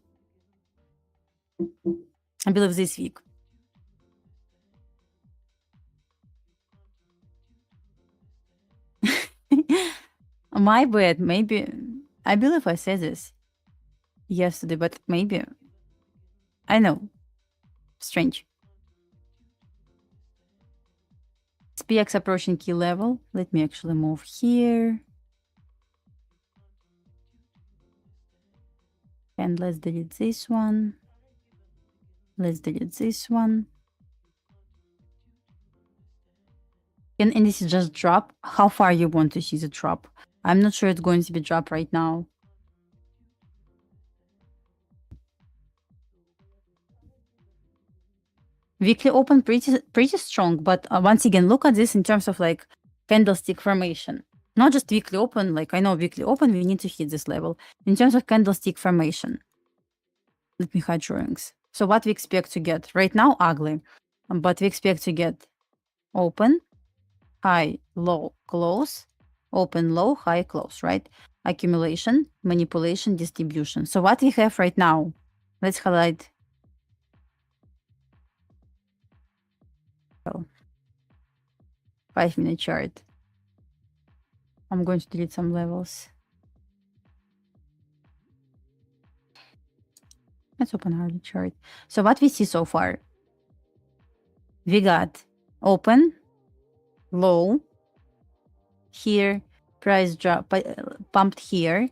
I believe this week. My bad, maybe. I believe I said this yesterday, but maybe. I know. Strange. SPX approaching key level. Let me actually move here. And let's delete this one. Let's delete this one. Can indices just drop? How far you want to see the drop? I'm not sure it's going to be drop right now. Weekly open pretty strong, but once again, look at this in terms of like candlestick formation. Not just weekly open, like I know weekly open, we need to hit this level. In terms of candlestick formation, let me hide drawings. So what we expect to get? Right now, ugly, but we expect to get open, high, low, close, open, low, high, close, right? Accumulation, manipulation, distribution. So what we have right now, let's highlight. 5-minute chart. I'm going to delete some levels. Let's open hourly chart. So what we see so far, we got open, low, here, price drop, pumped here,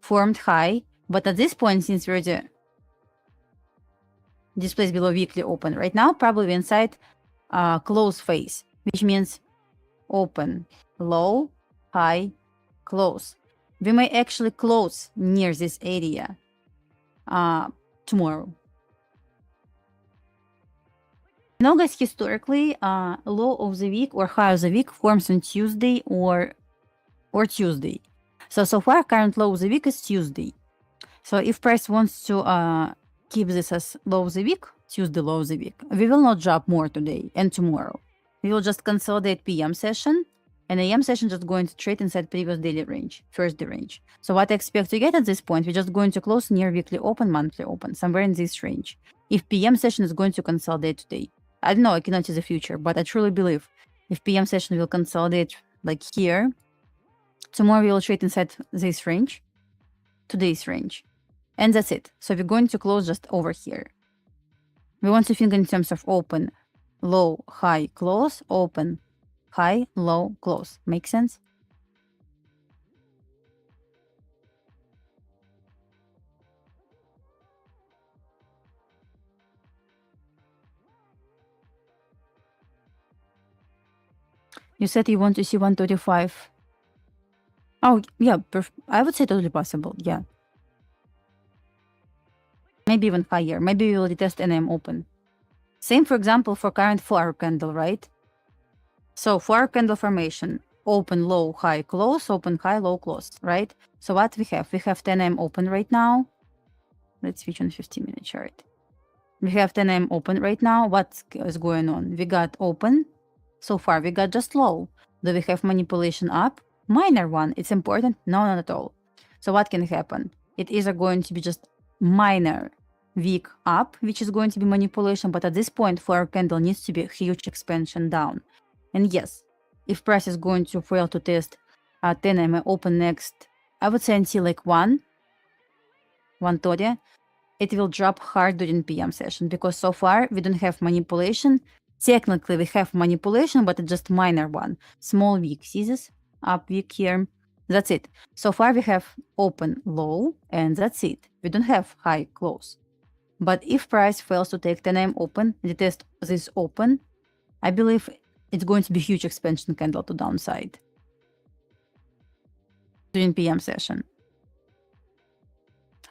formed high, but at this point, since we're the displays below weekly open, right now probably inside close phase, which means open, low, high, close. We may actually close near this area tomorrow. You know, guys, historically, low of the week or high of the week forms on Tuesday or Tuesday. So far, current low of the week is Tuesday. So if price wants to keep this as low of the week, Tuesday low of the week, we will not drop more today and tomorrow. We will just consolidate PM session, and AM session just going to trade inside previous daily range, first day range. So what I expect to get at this point, we're just going to close near weekly open, monthly open, somewhere in this range. If PM session is going to consolidate today, I don't know, I cannot see the future, but I truly believe if PM session will consolidate like here, tomorrow we will trade inside this range, today's range. And that's it. So we're going to close just over here. We want to think in terms of open, low, high, close, open, high, low, close. Make sense? You said you want to see 135. Oh, yeah, I would say totally possible. Yeah. Maybe even higher. Maybe we will retest NM open. Same, for example, for current 4-hour candle, right? So 4-hour candle formation, open, low, high, close, open, high, low, close, right? So what we have? We have 10 AM open right now. Let's switch on 15-minute chart. We have 10 AM open right now. What is going on? We got open. So far, we got just low. Do we have manipulation up? Minor one. It's important? No, not at all. So what can happen? It is going to be just minor wick up, which is going to be manipulation. But at this point, for our candle needs to be a huge expansion down. And yes, if price is going to fail to test 10 AM open next, I would say until like 1:30, it will drop hard during PM session because so far we don't have manipulation. Technically, we have manipulation, but it's just minor one. Small wick. See this? Up wick here. That's it. So far we have open, low, and that's it. We don't have high, close. But if price fails to take 10 AM open, retest this open, I believe it's going to be huge expansion candle to downside during PM session.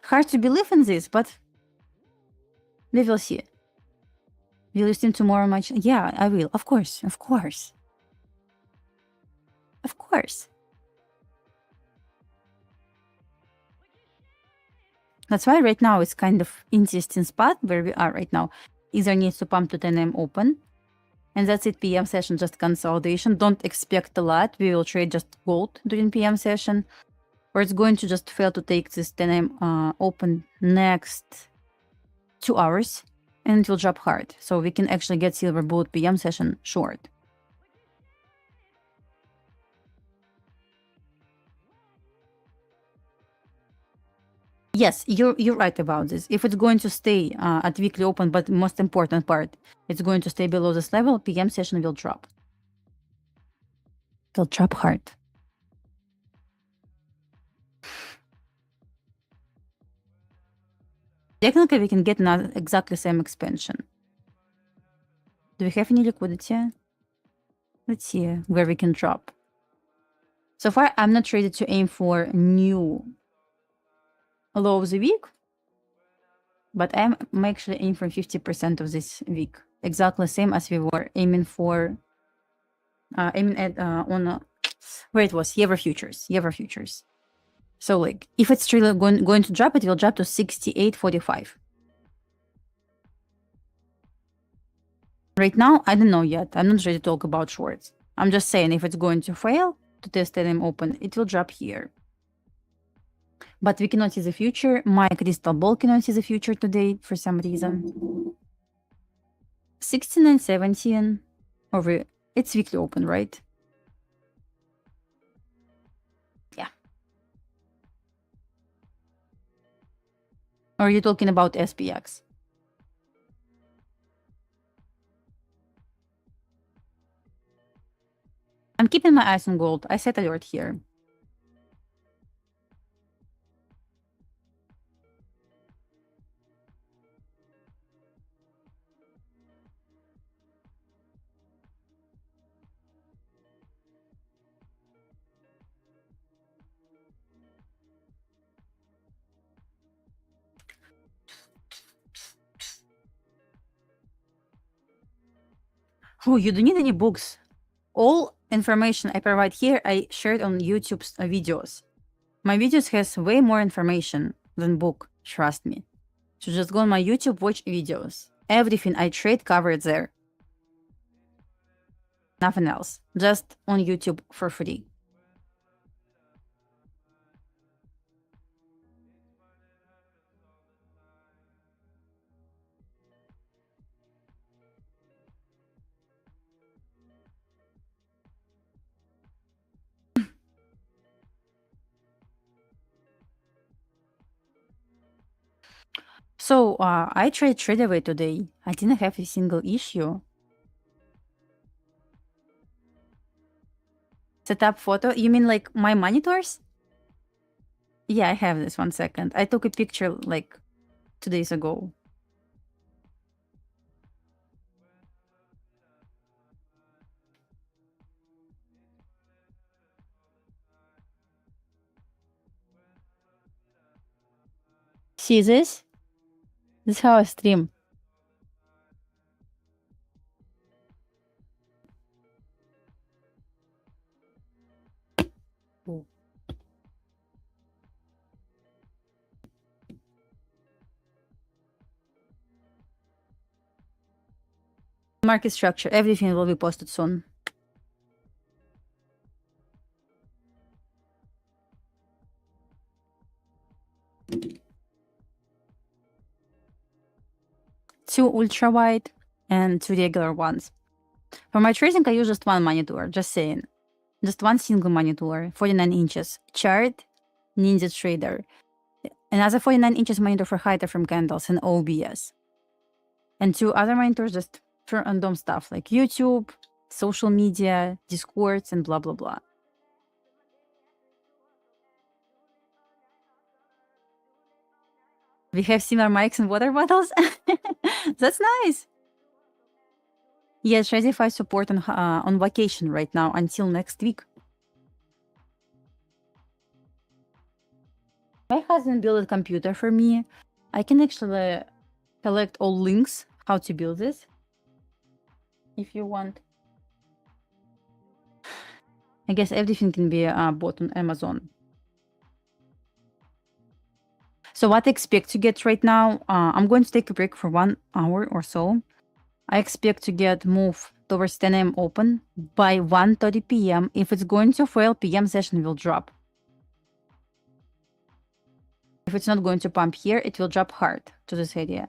Hard to believe in this, but we will see. Will you stream tomorrow much? Yeah, I will. Of course. Of course. Of course. That's why right now it's kind of interesting spot where we are right now. Either needs to pump to 10 AM open. And that's it, PM session, just consolidation. Don't expect a lot. We will trade just gold during PM session. Or it's going to just fail to take this 10 AM open next 2 hours. And it will drop hard. So we can actually get silver bullet PM session short. Yes, you're right about this. If it's going to stay at weekly open, but most important part, it's going to stay below this level, PM session will drop. It'll drop hard. Technically, we can get another exactly same expansion. Do we have any liquidity? Let's see where we can drop. So far, I'm not ready to aim for new low of the week, but I'm actually aiming for 50% of this week. Exactly same as we were aiming for, aiming at where it was, Euro futures. So like, if it's really going to drop, it will drop to 68.45. Right now, I don't know yet. I'm not ready to talk about shorts. I'm just saying if it's going to fail to test them open, it will drop here. But we cannot see the future. My crystal ball cannot see the future today for some reason. 69.17 over, it's weekly open, right? Yeah. Or are you talking about SPX? I'm keeping my eyes on gold. I set alert here. Oh, you don't need any books. All information I provide here, I shared on YouTube's videos. My videos has way more information than book, trust me. So just go on my YouTube, watch videos. Everything I trade covered there. Nothing else. Just on YouTube for free. So I tried Tradeify today. I didn't have a single issue. Set up photo? You mean like my monitors? Yeah, I have this. 1 second. I took a picture like 2 days ago. See this? This is how I stream. Oh. Market structure. Everything will be posted soon. Two ultra wide and two regular ones. For my trading, I use just one monitor, just saying. Just one single monitor, 49 inches. Chart, Ninja Trader. Another 49 inches monitor for high from candles and OBS. And two other monitors just for random stuff like YouTube, social media, Discords, and blah, blah, blah. We have similar mics and water bottles. That's nice. Yes, Tradeify support on vacation right now until next week. My husband built a computer for me. I can actually collect all links how to build this if you want. I guess everything can be bought on Amazon. So what I expect to get right now, I'm going to take a break for 1 hour or so. I expect to get move towards 10 a.m. open by 1:30 p.m. If it's going to fail, PM session will drop. If it's not going to pump here, it will drop hard to this area.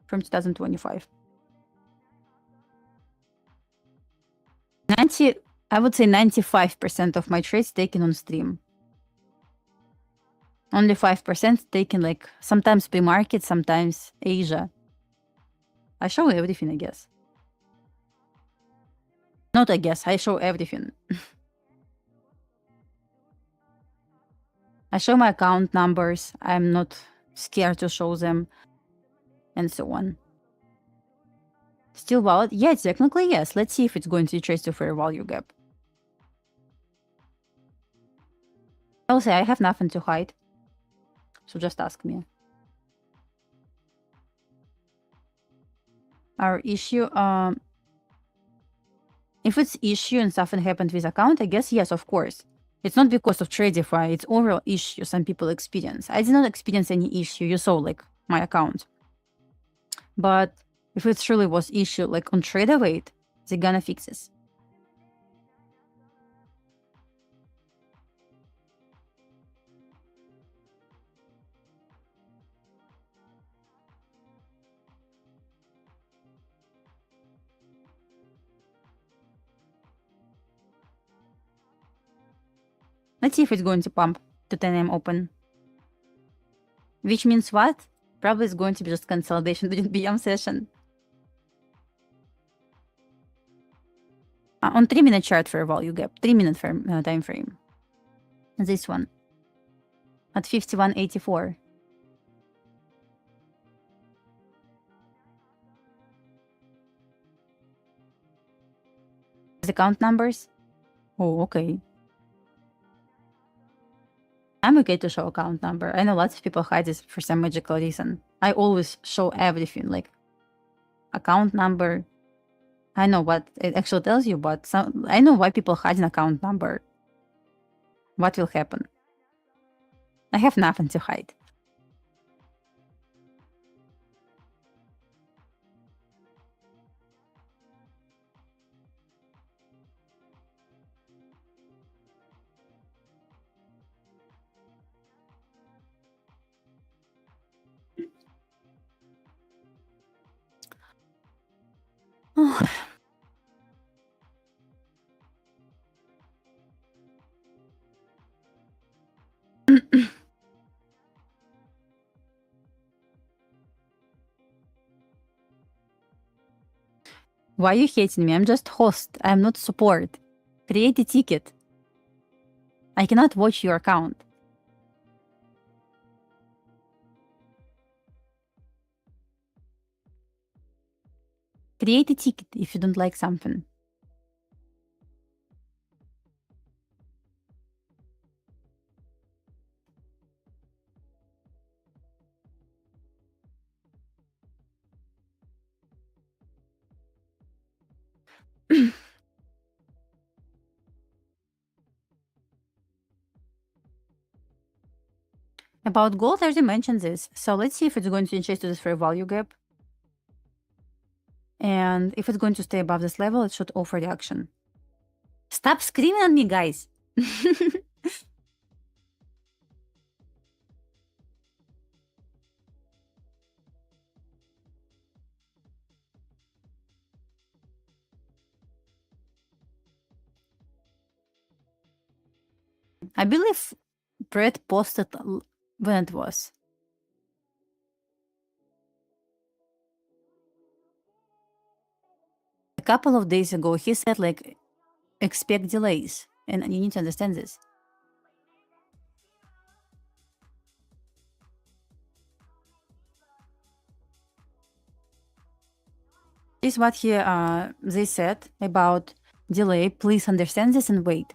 From 2025. I would say 95% of my trades taken on stream. Only 5% taken like sometimes pre-market, sometimes Asia. I show everything, I guess. Not I guess, I show everything. I show my account numbers. I'm not scared to show them and so on. Still valid? Yeah, technically yes. Let's see if it's going to trace to fair value gap. I'll say I have nothing to hide. So just ask me. Our issue, if it's issue and something happened with account, I guess yes, of course. It's not because of Tradeify, it's overall issue some people experience. I did not experience any issue. You saw like my account. But if it truly was issue like on Tradeify, they're gonna fix this. Let's see if it's going to pump to 10 a.m. open. Which means what? Probably it's going to be just consolidation during PM session. On 3-minute chart fair value gap, 3-minute time frame. This one at 51.84. The count numbers? Oh, okay. I'm okay to show account number. I know lots of people hide this for some magical reason. I always show everything, like account number. I know what it actually tells you, but I know why people hide an account number. What will happen? I have nothing to hide. Why are you hating me? I'm just host. I'm not support. Create a ticket. I cannot watch your account. Create a ticket if you don't like something. About gold, I already mentioned this. So let's see if it's going to chase to this fair value gap. And if it's going to stay above this level, it should offer the action. Stop screaming at me, guys. I believe Brett posted when it was. A couple of days ago, he said, like, expect delays. And you need to understand this. This is what they said about delay. Please understand this and wait.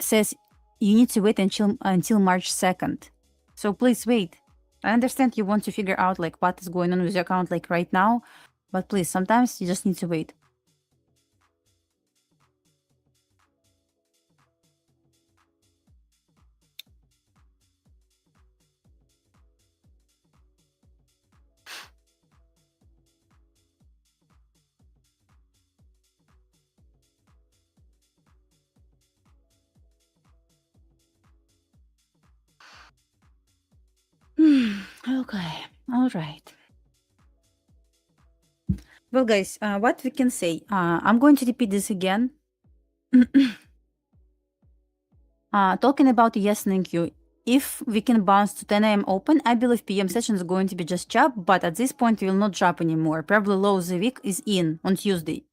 Says you need to wait until March 2nd. So please wait. I understand you want to figure out like what is going on with your account like right now, but please, sometimes you just need to wait. Okay, all right. Well, guys, what we can say, I'm going to repeat this again. Talking about yes and NQ, if we can bounce to 10 a.m. open, I believe PM session is going to be just chop, but at this point we will not drop anymore. Probably low of the week is in on Tuesday.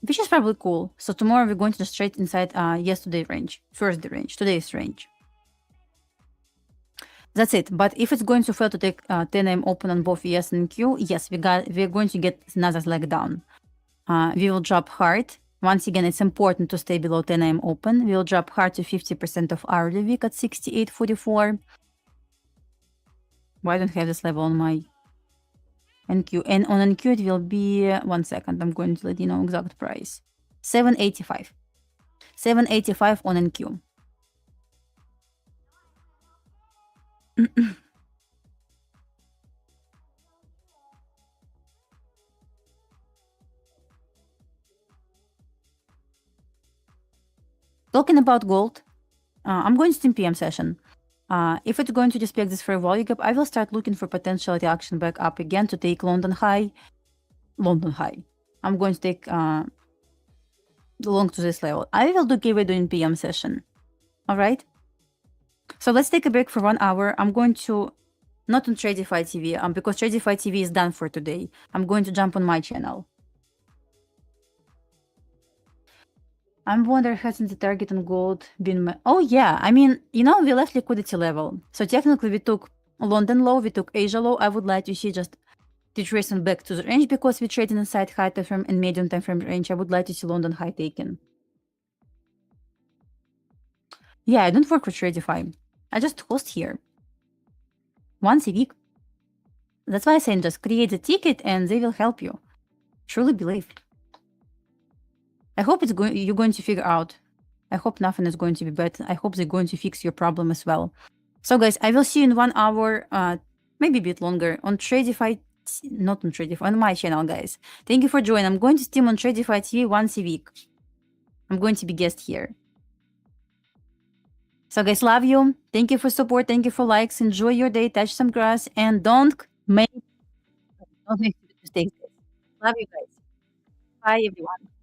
Which is probably cool. So tomorrow we're going to just trade inside yesterday range, Thursday range, today's range. That's it. But if it's going to fail to take 10 a.m. open on both ES and Q, yes, we're going to get another leg down. We will drop hard. Once again, it's important to stay below 10 a.m. open. We will drop hard to 50% of hourly week at 68.44. Why don't I have this level on my NQ? And on NQ it will be 1 second. I'm going to let you know exact price. 785. 785 on NQ. Talking about gold, I'm going to steam PM session. If it's going to respect this fair value gap, I will start looking for potential reaction back up again to take London high. I'm going to take long to this level. I will do giveaway during PM session. All right. So let's take a break for 1 hour. I'm going to not on Tradeify TV because Tradeify TV is done for today. I'm going to jump on my channel. I'm wondering, hasn't the target on gold been... Oh, yeah. I mean, we left liquidity level. So technically we took London low, we took Asia low. I would like to see just retracement back to the range because we're trading inside high time frame and medium time frame range. I would like to see London high taken. Yeah, I don't work with Tradeify. I just host here once a week. That's why I say just create a ticket and they will help you. Truly believe. I hope you're going to figure out. I hope nothing is going to be bad. I hope they're going to fix your problem as well. So guys, I will see you in 1 hour, maybe a bit longer on Tradeify, not on Tradeify, on my channel, guys. Thank you for joining. I'm going to stream on Tradeify TV once a week. I'm going to be guest here. So guys, love you. Thank you for support. Thank you for likes. Enjoy your day. Touch some grass and don't make mistakes. Love you guys. Bye everyone.